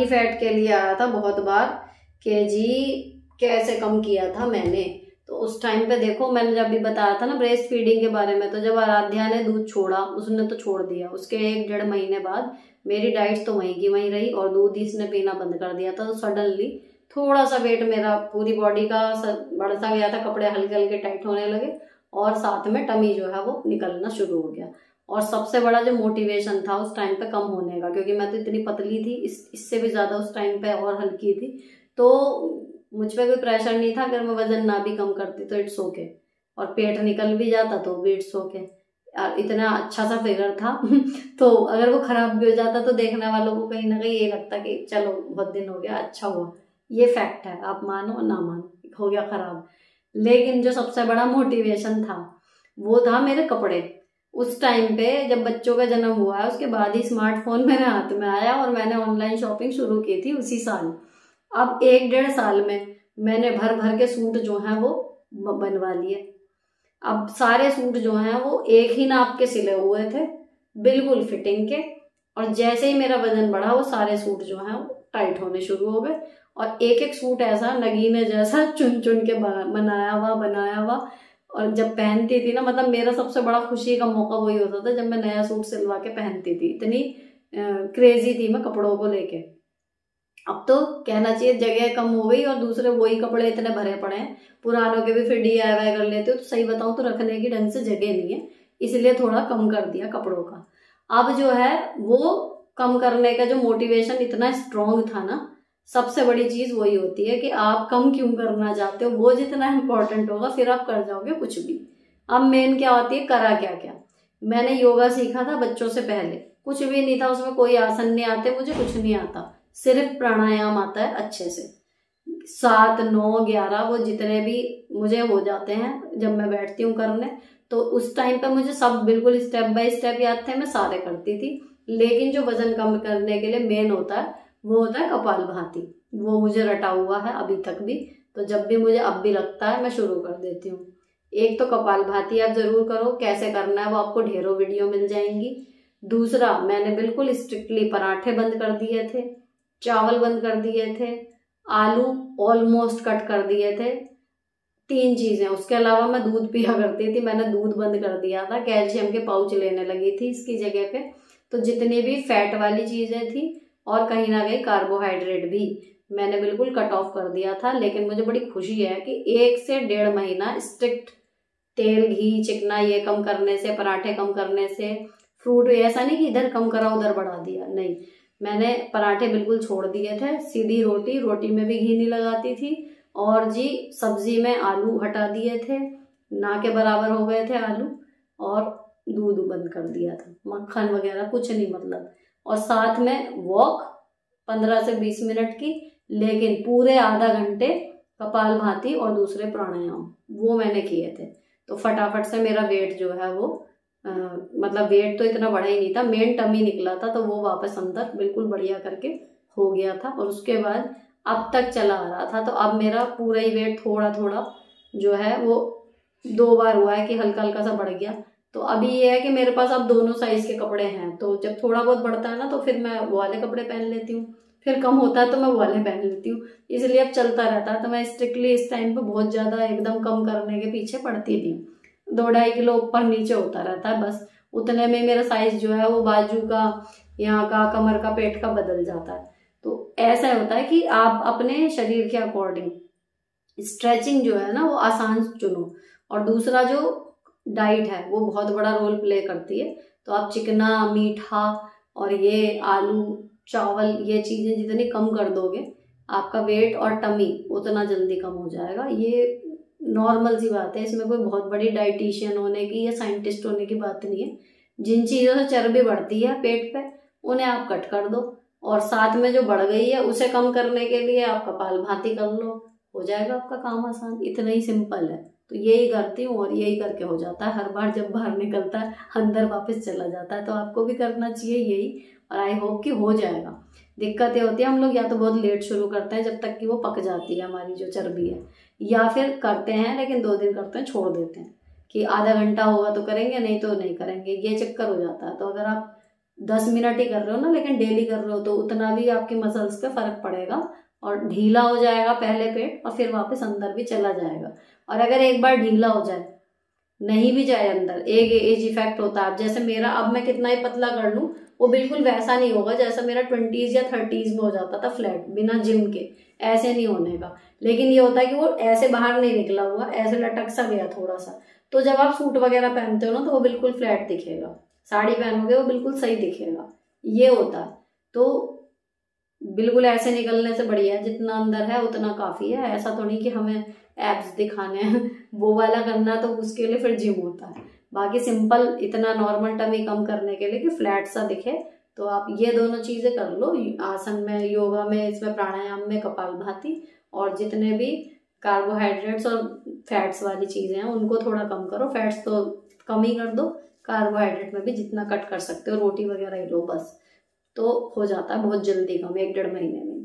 फैट के लिए आया था बहुत बार कि जी कैसे कम किया था मैंने। तो उस टाइम पे देखो, मैंने जब भी बताया था ना ब्रेस्ट फीडिंग के बारे में, तो जब आराध्या ने दूध छोड़ा, उसने तो छोड़ दिया, उसके 1-1.5 महीने बाद मेरी डाइट तो वहीं की वहीं रही और दूध इसने पीना बंद कर दिया था। तो सडनली थोड़ा सा वेट मेरा पूरी बॉडी का बढ़ता गया था, कपड़े हल्के हल्के टाइट होने लगे, और साथ में टमी जो है वो निकलना शुरू हो गया। और सबसे बड़ा जो मोटिवेशन था उस टाइम पे कम होने का, क्योंकि मैं तो इतनी पतली थी, इससे भी ज्यादा उस टाइम पे और हल्की थी, तो मुझ पे कोई प्रेशर नहीं था। अगर मैं वजन ना भी कम करती तो इट्स ओके, और पेट निकल भी जाता तो भी इट्स ओके। इतना अच्छा सा फिगर था तो अगर वो खराब भी हो जाता तो देखने वालों को कहीं ना कहीं ये लगता कि चलो बहुत दिन हो गया, अच्छा हुआ। ये फैक्ट है, आप मानो ना मानो, हो गया खराब। लेकिन जो सबसे बड़ा मोटिवेशन था वो था मेरे कपड़े। उस टाइम पे जब बच्चों का जन्म हुआ है उसके बाद ही स्मार्टफोन मेरे हाथ में आया और मैंने ऑनलाइन शॉपिंग शुरू की थी उसी साल। अब 1-1.5 साल में मैंने भर भर के सूट जो हैं वो बनवा लिए। अब सारे सूट जो हैं वो एक ही नाप के सिले हुए थे, बिल्कुल फिटिंग के, और जैसे ही मेरा वजन बढ़ा वो सारे सूट जो हैं वो टाइट होने शुरू हो गए, और एक एक सूट ऐसा नगीने जैसा चुन चुन के बनाया हुआ। और जब पहनती थी ना, मतलब मेरा सबसे बड़ा खुशी का मौका वही होता था जब मैं नया सूट सिलवा के पहनती थी। इतनी क्रेजी थी मैं कपड़ों को लेके। अब तो कहना चाहिए जगह कम हो गई और दूसरे वही कपड़े इतने भरे पड़े हैं, पुरानों के भी फिर DIY कर लेते हो, तो सही बताऊं तो रखने की ढंग से जगह नहीं है, इसलिए थोड़ा कम कर दिया कपड़ों का। अब जो है वो कम करने का जो मोटिवेशन इतना स्ट्रॉन्ग था ना, सबसे बड़ी चीज वही होती है कि आप कम क्यों करना चाहते हो, वो जितना इंपॉर्टेंट होगा फिर आप कर जाओगे कुछ भी। अब मेन क्या होती है, करा क्या क्या। मैंने योगा सीखा था बच्चों से पहले, कुछ भी नहीं था उसमें, कोई आसन नहीं आते मुझे, कुछ नहीं आता, सिर्फ प्राणायाम आता है अच्छे से। 7, 9, 11 वो जितने भी मुझे हो जाते हैं जब मैं बैठती हूँ करने, तो उस टाइम पे मुझे सब बिल्कुल स्टेप बाय स्टेप याद थे, मैं सारे करती थी। लेकिन जो वजन कम करने के लिए मेन होता है वो होता है कपालभाति, वो मुझे रटा हुआ है अभी तक भी। तो जब भी मुझे अब भी लगता है मैं शुरू कर देती हूँ। एक तो कपालभाति आप जरूर करो, कैसे करना है वो आपको ढेरों वीडियो मिल जाएंगी। दूसरा, मैंने बिल्कुल स्ट्रिक्टली पराठे बंद कर दिए थे, चावल बंद कर दिए थे, आलू ऑलमोस्ट कट कर दिए थे, 3 चीजें। उसके अलावा मैं दूध पिया करती थी, मैंने दूध बंद कर दिया था, कैल्शियम के पाउच लेने लगी थी इसकी जगह पे। तो जितनी भी फैट वाली चीजें थी और कहीं ना कहीं कार्बोहाइड्रेट भी मैंने बिल्कुल कट ऑफ कर दिया था। लेकिन मुझे बड़ी खुशी है कि 1 से 1.5 महीना स्ट्रिक्ट तेल घी चिकना ये कम करने से, पराठे कम करने से, फ्रूट, ऐसा नहीं कि इधर कम करा उधर बढ़ा दिया, नहीं, मैंने पराठे बिल्कुल छोड़ दिए थे, सीधी रोटी में भी घी नहीं लगाती थी, और जी सब्जी में आलू हटा दिए थे, ना के बराबर हो गए थे आलू, और दूध बंद कर दिया था, मक्खन वगैरह कुछ नहीं मतलब। और साथ में वॉक 15 से 20 मिनट की, लेकिन पूरे आधा घंटे कपालभाति और दूसरे प्राणायाम वो मैंने किए थे। तो फटाफट से मेरा वेट जो है वो मतलब वेट तो इतना बढ़ा ही नहीं था, मेन टमी निकला था, तो वो वापस अंदर बिल्कुल बढ़िया करके हो गया था। और उसके बाद अब तक चला आ रहा था। तो अब मेरा पूरा ही वेट थोड़ा थोड़ा जो है वो 2 बार हुआ है कि हल्का हल्का सा बढ़ गया। तो अभी ये है कि मेरे पास अब दोनों साइज के कपड़े हैं, तो जब थोड़ा बहुत बढ़ता है ना तो फिर मैं वो वाले कपड़े पहन लेती हूँ, फिर कम होता है तो मैं वो वाले पहन लेती हूँ, इसलिए अब चलता रहता है। तो मैं स्ट्रिक्टली इस टाइम पे बहुत ज्यादा एकदम कम करने के पीछे पड़ती थी, 2-2.5 किलो ऊपर नीचे होता रहता है, बस उतने में मेरा साइज जो है वो बाजू का, यहाँ का, कमर का, पेट का बदल जाता है। तो ऐसा होता है कि आप अपने शरीर के अकॉर्डिंग स्ट्रेचिंग जो है ना वो आसान चुनो। और दूसरा जो डाइट है वो बहुत बड़ा रोल प्ले करती है। तो आप चिकना, मीठा और ये आलू, चावल, ये चीज़ें जितनी कम कर दोगे आपका वेट और टमी उतना जल्दी कम हो जाएगा। ये नॉर्मल सी बात है, इसमें कोई बहुत बड़ी डाइटिशियन होने की या साइंटिस्ट होने की बात नहीं है। जिन चीज़ों से चर्बी बढ़ती है पेट पे उन्हें आप कट कर दो, और साथ में जो बढ़ गई है उसे कम करने के लिए आप कपालभाति कर लो, हो जाएगा आपका काम आसान। इतना ही सिंपल है। तो यही करती हूँ और यही करके हो जाता है। हर बार जब बाहर निकलता है अंदर वापस चला जाता है। तो आपको भी करना चाहिए यही, और आई होप कि हो जाएगा। दिक्कत ये होती है हम लोग या तो बहुत लेट शुरू करते हैं जब तक कि वो पक जाती है हमारी जो चर्बी है, या फिर करते हैं लेकिन 2 दिन करते हैं छोड़ देते हैं कि आधा घंटा होगा तो करेंगे, नहीं तो नहीं करेंगे, ये चक्कर हो जाता है। तो अगर आप 10 मिनट ही कर रहे हो ना लेकिन डेली कर रहे हो तो उतना भी आपके मसल्स पे फर्क पड़ेगा और ढीला हो जाएगा पहले पेट और फिर वापस अंदर भी चला जाएगा। और अगर एक बार ढीला हो जाए, नहीं भी जाए अंदर, एक एज इफेक्ट होता है। जैसे मेरा अब मैं कितना ही पतला कर लूँ वो बिल्कुल वैसा नहीं होगा जैसा मेरा 20s या 30s में हो जाता था फ्लैट, बिना जिम के। ऐसे नहीं होने का। लेकिन ये होता है कि वो ऐसे बाहर नहीं निकला हुआ, ऐसे लटक सा गया थोड़ा सा। तो जब आप सूट वगैरह पहनते हो ना तो वो बिल्कुल फ्लैट दिखेगा, साड़ी पहनोगे वो बिल्कुल सही दिखेगा, ये होता है। तो बिल्कुल ऐसे निकलने से बढ़िया है जितना अंदर है उतना काफी है। ऐसा तो नहीं कि हमें एब्स दिखाने हैं वो वाला करना, तो उसके लिए फिर जिम होता है। बाकी सिंपल इतना नॉर्मल टमी कम करने के लिए कि फ्लैट सा दिखे, तो आप ये दोनों चीजें कर लो, आसन में, योगा में, इसमें प्राणायाम में, कपालभाति, और जितने भी कार्बोहाइड्रेट्स और फैट्स वाली चीजें हैं उनको थोड़ा कम करो। फैट्स तो कम ही कर दो, कार्बोहाइड्रेट में भी जितना कट कर सकते हो, रोटी वगैरह ही लो बस, तो हो जाता है बहुत जल्दी कम, 1-1.5 महीने में।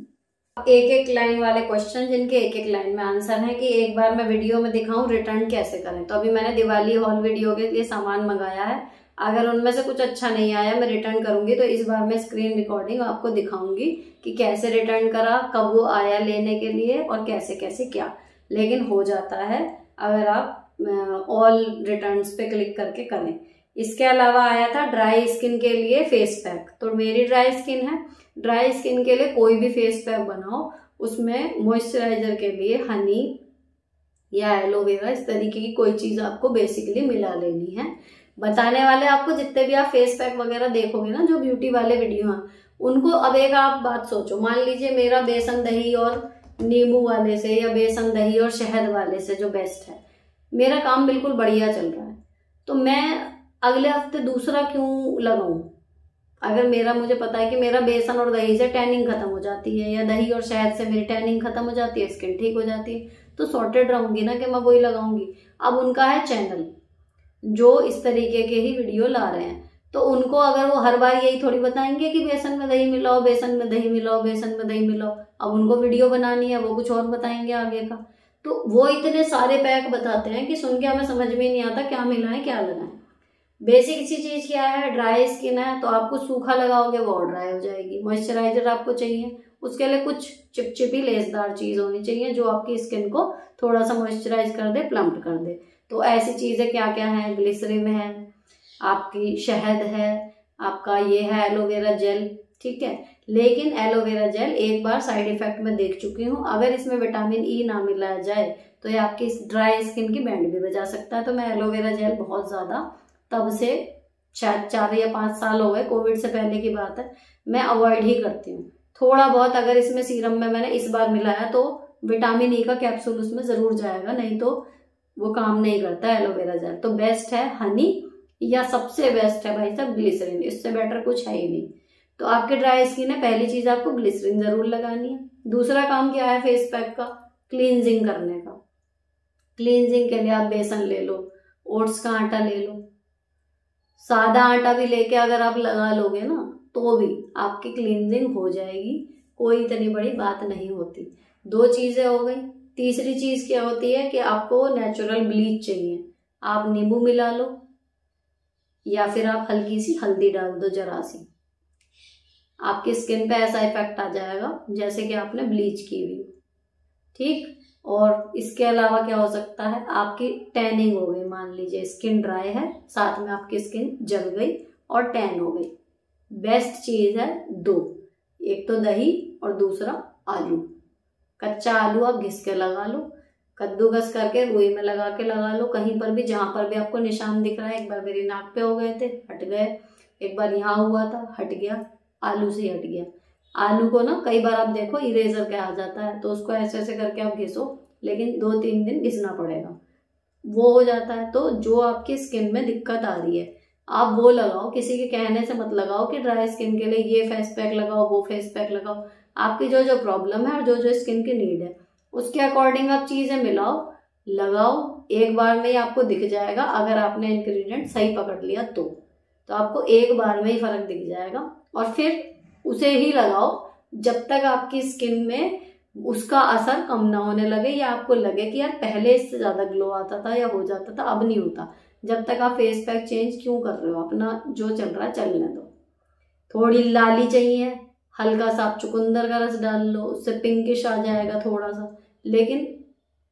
एक एक लाइन वाले क्वेश्चन जिनके एक एक लाइन में आंसर है कि एक बार मैं वीडियो में दिखाऊं रिटर्न कैसे करें। तो अभी मैंने दिवाली हॉल वीडियो के लिए सामान मंगाया है, अगर उनमें से कुछ अच्छा नहीं आया मैं रिटर्न करूंगी तो इस बार मैं स्क्रीन रिकॉर्डिंग आपको दिखाऊंगी कि कैसे रिटर्न करा, कब वो आया लेने के लिए और कैसे कैसे क्या। लेकिन हो जाता है अगर आप ऑल रिटर्न्स पे क्लिक करके करें। इसके अलावा आया था ड्राई स्किन के लिए फेस पैक। तो मेरी ड्राई स्किन है, ड्राई स्किन के लिए कोई भी फेस पैक बनाओ, उसमें मॉइस्चराइजर के लिए हनी या एलोवेरा, इस तरीके की कोई चीज आपको बेसिकली मिला लेनी है। बताने वाले आपको जितने भी आप फेस पैक वगैरह देखोगे ना जो ब्यूटी वाले वीडियो हैं उनको, अब एक आप बात सोचो, मान लीजिए मेरा बेसन दही और नींबू वाले से या बेसन दही और शहद वाले से जो बेस्ट है, मेरा काम बिल्कुल बढ़िया चल रहा है, तो मैं अगले हफ्ते दूसरा क्यों लगाऊं? अगर मेरा, मुझे पता है कि मेरा बेसन और दही से टैनिंग खत्म हो जाती है या दही और शहद से मेरी टैनिंग खत्म हो जाती है, स्किन ठीक हो जाती है, तो सॉर्टेड रहूंगी ना कि मैं वही लगाऊंगी। अब उनका है चैनल जो इस तरीके के ही वीडियो ला रहे हैं, तो उनको अगर वो हर बार यही थोड़ी बताएंगे कि बेसन में दही मिलाओ, बेसन में दही मिलाओ, बेसन में दही मिलाओ, अब उनको वीडियो बनानी है, वो कुछ और बताएंगे आगे का। तो वो इतने सारे पैक बताते हैं कि सुन के हमें समझ में नहीं आता क्या मिलाएं क्या लगाएं। बेसिक सी चीज क्या है, ड्राई स्किन है तो आपको सूखा लगाओगे वो ड्राई हो जाएगी। मॉइस्चराइजर आपको चाहिए, उसके लिए कुछ चिपचिपी लेसदार चीज होनी चाहिए जो आपकी स्किन को थोड़ा सा मॉइस्चराइज कर दे, प्लम्प कर दे। तो ऐसी चीजें क्या क्या है, ग्लिसरीन है, आपकी शहद है, आपका ये है एलोवेरा जेल, ठीक है। लेकिन एलोवेरा जेल एक बार साइड इफेक्ट में देख चुकी हूँ, अगर इसमें विटामिन ई ना मिलाया जाए तो ये आपकी ड्राई स्किन की बैंड भी बजा सकता है। तो मैं एलोवेरा जेल बहुत ज्यादा, तब से शायद 4 या 5 साल हो गए, कोविड से पहले की बात है, मैं अवॉइड ही करती हूँ। थोड़ा बहुत अगर इसमें सीरम में मैंने इस बार मिलाया तो विटामिन ई का कैप्सूल उसमें जरूर जाएगा, नहीं तो वो काम नहीं करता एलोवेरा जेल। तो बेस्ट है हनी या सबसे बेस्ट है भाई साहब ग्लिसरीन, इससे बेटर कुछ है ही नहीं। तो आपके ड्राई स्किन है, पहली चीज आपको ग्लिसरीन जरूर लगानी है। दूसरा काम क्या है फेस पैक का, क्लींजिंग करने का। क्लींजिंग के लिए आप बेसन ले लो, ओट्स का आटा ले लो, सादा आटा भी लेके अगर आप लगा लोगे ना तो भी आपकी क्लींजिंग हो जाएगी, कोई इतनी बड़ी बात नहीं होती। 2 चीजें हो गई। तीसरी चीज क्या होती है कि आपको नेचुरल ब्लीच चाहिए, आप नींबू मिला लो या फिर आप हल्की सी हल्दी डाल दो जरा सी, आपकी स्किन पे ऐसा इफेक्ट आ जाएगा जैसे कि आपने ब्लीच की हुई, ठीक। और इसके अलावा क्या हो सकता है, आपकी टैनिंग हो गई, मान लीजिए स्किन ड्राई है, साथ में आपकी स्किन जल गई और टैन हो गई। बेस्ट चीज है दो, एक तो दही और दूसरा आलू। कच्चा आलू आप घिस के लगा लो, कद्दूकस करके रुई में लगा के लगा लो, कहीं पर भी जहां पर भी आपको निशान दिख रहा है। एक बार मेरी नाक पे हो गए थे, हट गए, एक बार यहाँ हुआ था, हट गया, आलू से ही हट गया। आलू को ना कई बार आप देखो इरेजर कहा जाता है, तो उसको ऐसे ऐसे करके आप घिसो, लेकिन 2-3 दिन घिसना पड़ेगा, वो हो जाता है। तो जो आपकी स्किन में दिक्कत आ रही है आप वो लगाओ, किसी के कहने से मत लगाओ कि ड्राई स्किन के लिए ये फेस पैक लगाओ, वो फेस पैक लगाओ। आपकी जो जो प्रॉब्लम है और जो जो स्किन की नीड है उसके अकॉर्डिंग आप चीजें मिलाओ, लगाओ, एक बार में ही आपको दिख जाएगा। अगर आपने इंग्रेडिएंट सही पकड़ लिया तो आपको एक बार में ही फर्क दिख जाएगा। और फिर उसे ही लगाओ जब तक आपकी स्किन में उसका असर कम ना होने लगे, या आपको लगे कि यार पहले इससे ज्यादा ग्लो आता था या हो जाता था, अब नहीं होता। जब तक आप फेस पैक चेंज क्यों कर रहे हो, अपना जो चल रहा है चलने दो। थोड़ी लाली चाहिए, हल्का सा आप चुकंदर का रस डाल लो, उससे पिंकिश आ जाएगा थोड़ा सा, लेकिन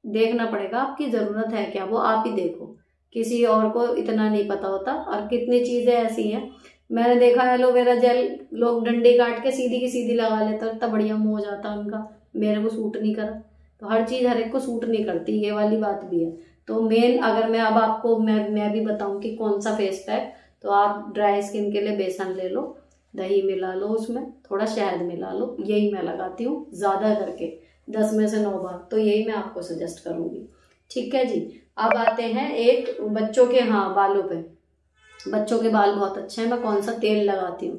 देखना पड़ेगा आपकी जरूरत है क्या, वो आप ही देखो, किसी और को इतना नहीं पता होता। और कितनी चीजें ऐसी हैं, मैंने देखा है एलोवेरा जेल लोग डंडी काट के सीधी की सीधी लगा लेते, इतना बढ़िया मुंह हो जाता उनका, मेरे को सूट नहीं करा। तो हर चीज हर एक को सूट नहीं करती, ये वाली बात भी है। तो मेन अगर मैं अब आपको मैं भी बताऊं कि कौन सा फेस पैक, तो आप ड्राई स्किन के लिए बेसन ले लो, दही मिला लो, उसमें थोड़ा शहद मिला लो, यही मैं लगाती हूँ ज्यादा करके 10 में से 9 बार, तो यही मैं आपको सजेस्ट करूंगी। ठीक है जी। अब आते हैं एक बच्चों के बालों पे। बच्चों के बाल बहुत अच्छे हैं, मैं कौन सा तेल लगाती हूँ।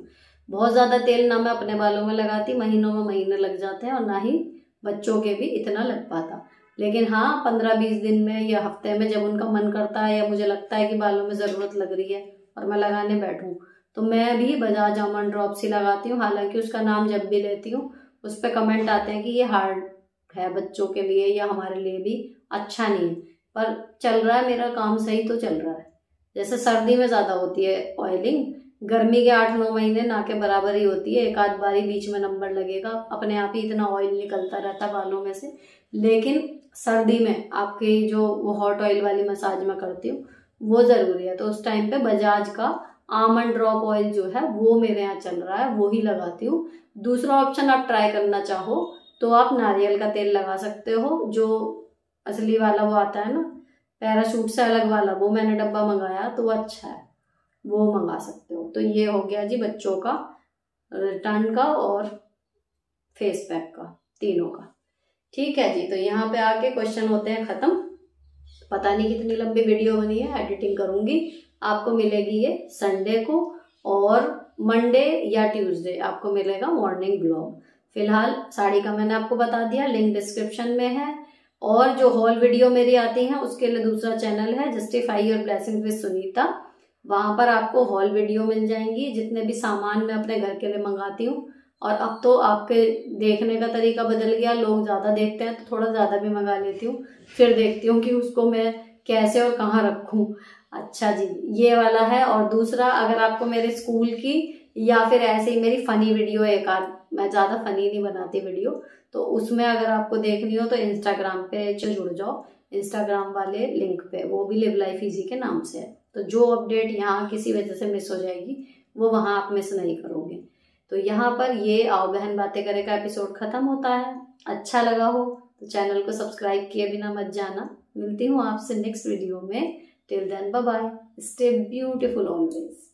बहुत ज्यादा तेल ना मैं अपने बालों में लगाती, महीनों में महीने लग जाते हैं, और ना ही बच्चों के भी इतना लग पाता। लेकिन हाँ 15-20 दिन में या हफ्ते में जब उनका मन करता है या मुझे लगता है कि बालों में जरूरत लग रही है और मैं लगाने बैठूं, तो मैं भी बजाज आमंड ड्रॉप्स ही लगाती हूँ। हालांकि उसका नाम जब भी लेती हूँ उस पर कमेंट आते हैं कि ये हार्ड है बच्चों के लिए या हमारे लिए भी अच्छा नहीं है, पर चल रहा है, मेरा काम सही तो चल रहा है। जैसे सर्दी में ज्यादा होती है ऑयलिंग, गर्मी के 8-9 महीने ना के बराबर ही होती है, एक आध बारी बीच में नंबर लगेगा, अपने आप ही इतना ऑयल निकलता रहता बालों में से। लेकिन सर्दी में आपकी जो वो हॉट ऑयल वाली मसाज मैं करती हूँ वो जरूरी है, तो उस टाइम पे बजाज का आमंड ड्रॉप ऑयल जो है वो मेरे यहाँ चल रहा है, वो ही लगाती हूँ। दूसरा ऑप्शन आप ट्राई करना चाहो तो आप नारियल का तेल लगा सकते हो, जो असली वाला वो आता है ना पैराशूट से अलग वाला, वो मैंने डब्बा मंगाया तो वो अच्छा है, वो मंगा सकते हो। तो ये हो गया जी बच्चों का, रिटर्न का और फेस पैक का, तीनों का। ठीक है जी। तो यहाँ पे आके क्वेश्चन होते हैं खत्म। पता नहीं कितनी लंबी वीडियो बनी है, एडिटिंग करूंगी। आपको मिलेगी ये संडे को, और मंडे या ट्यूसडे आपको मिलेगा मॉर्निंग ब्लॉग। फिलहाल साड़ी का मैंने आपको बता दिया, लिंक डिस्क्रिप्शन में है। और जो हॉल वीडियो मेरी आती है उसके लिए दूसरा चैनल है justify your blessing with Sunita, वहां पर आपको हॉल वीडियो मिल जाएंगी, जितने भी सामान मैं अपने घर के लिए मंगाती हूँ। और अब तो आपके देखने का तरीका बदल गया, लोग ज्यादा देखते हैं तो थोड़ा ज्यादा भी मंगा लेती हूँ, फिर देखती हूँ कि उसको मैं कैसे और कहाँ रखूं। अच्छा जी, ये वाला है। और दूसरा, अगर आपको मेरे स्कूल की या फिर ऐसे ही मेरी फनी वीडियो एक आध, मैं ज्यादा फनी नहीं बनाती वीडियो, तो उसमें अगर आपको देखनी हो तो इंस्टाग्राम पे जुड़ जाओ, इंस्टाग्राम वाले लिंक पे, वो भी लिव लाइफ इजी के नाम से है। तो जो अपडेट यहाँ किसी वजह से मिस हो जाएगी वो वहां आप मिस नहीं करोगे। तो यहाँ पर ये आओ बहन बातें करे का एपिसोड खत्म होता है। अच्छा लगा हो तो चैनल को सब्सक्राइब किए बिना मत जाना। मिलती हूँ आपसे नेक्स्ट वीडियो में। Till then bye bye, stay beautiful always.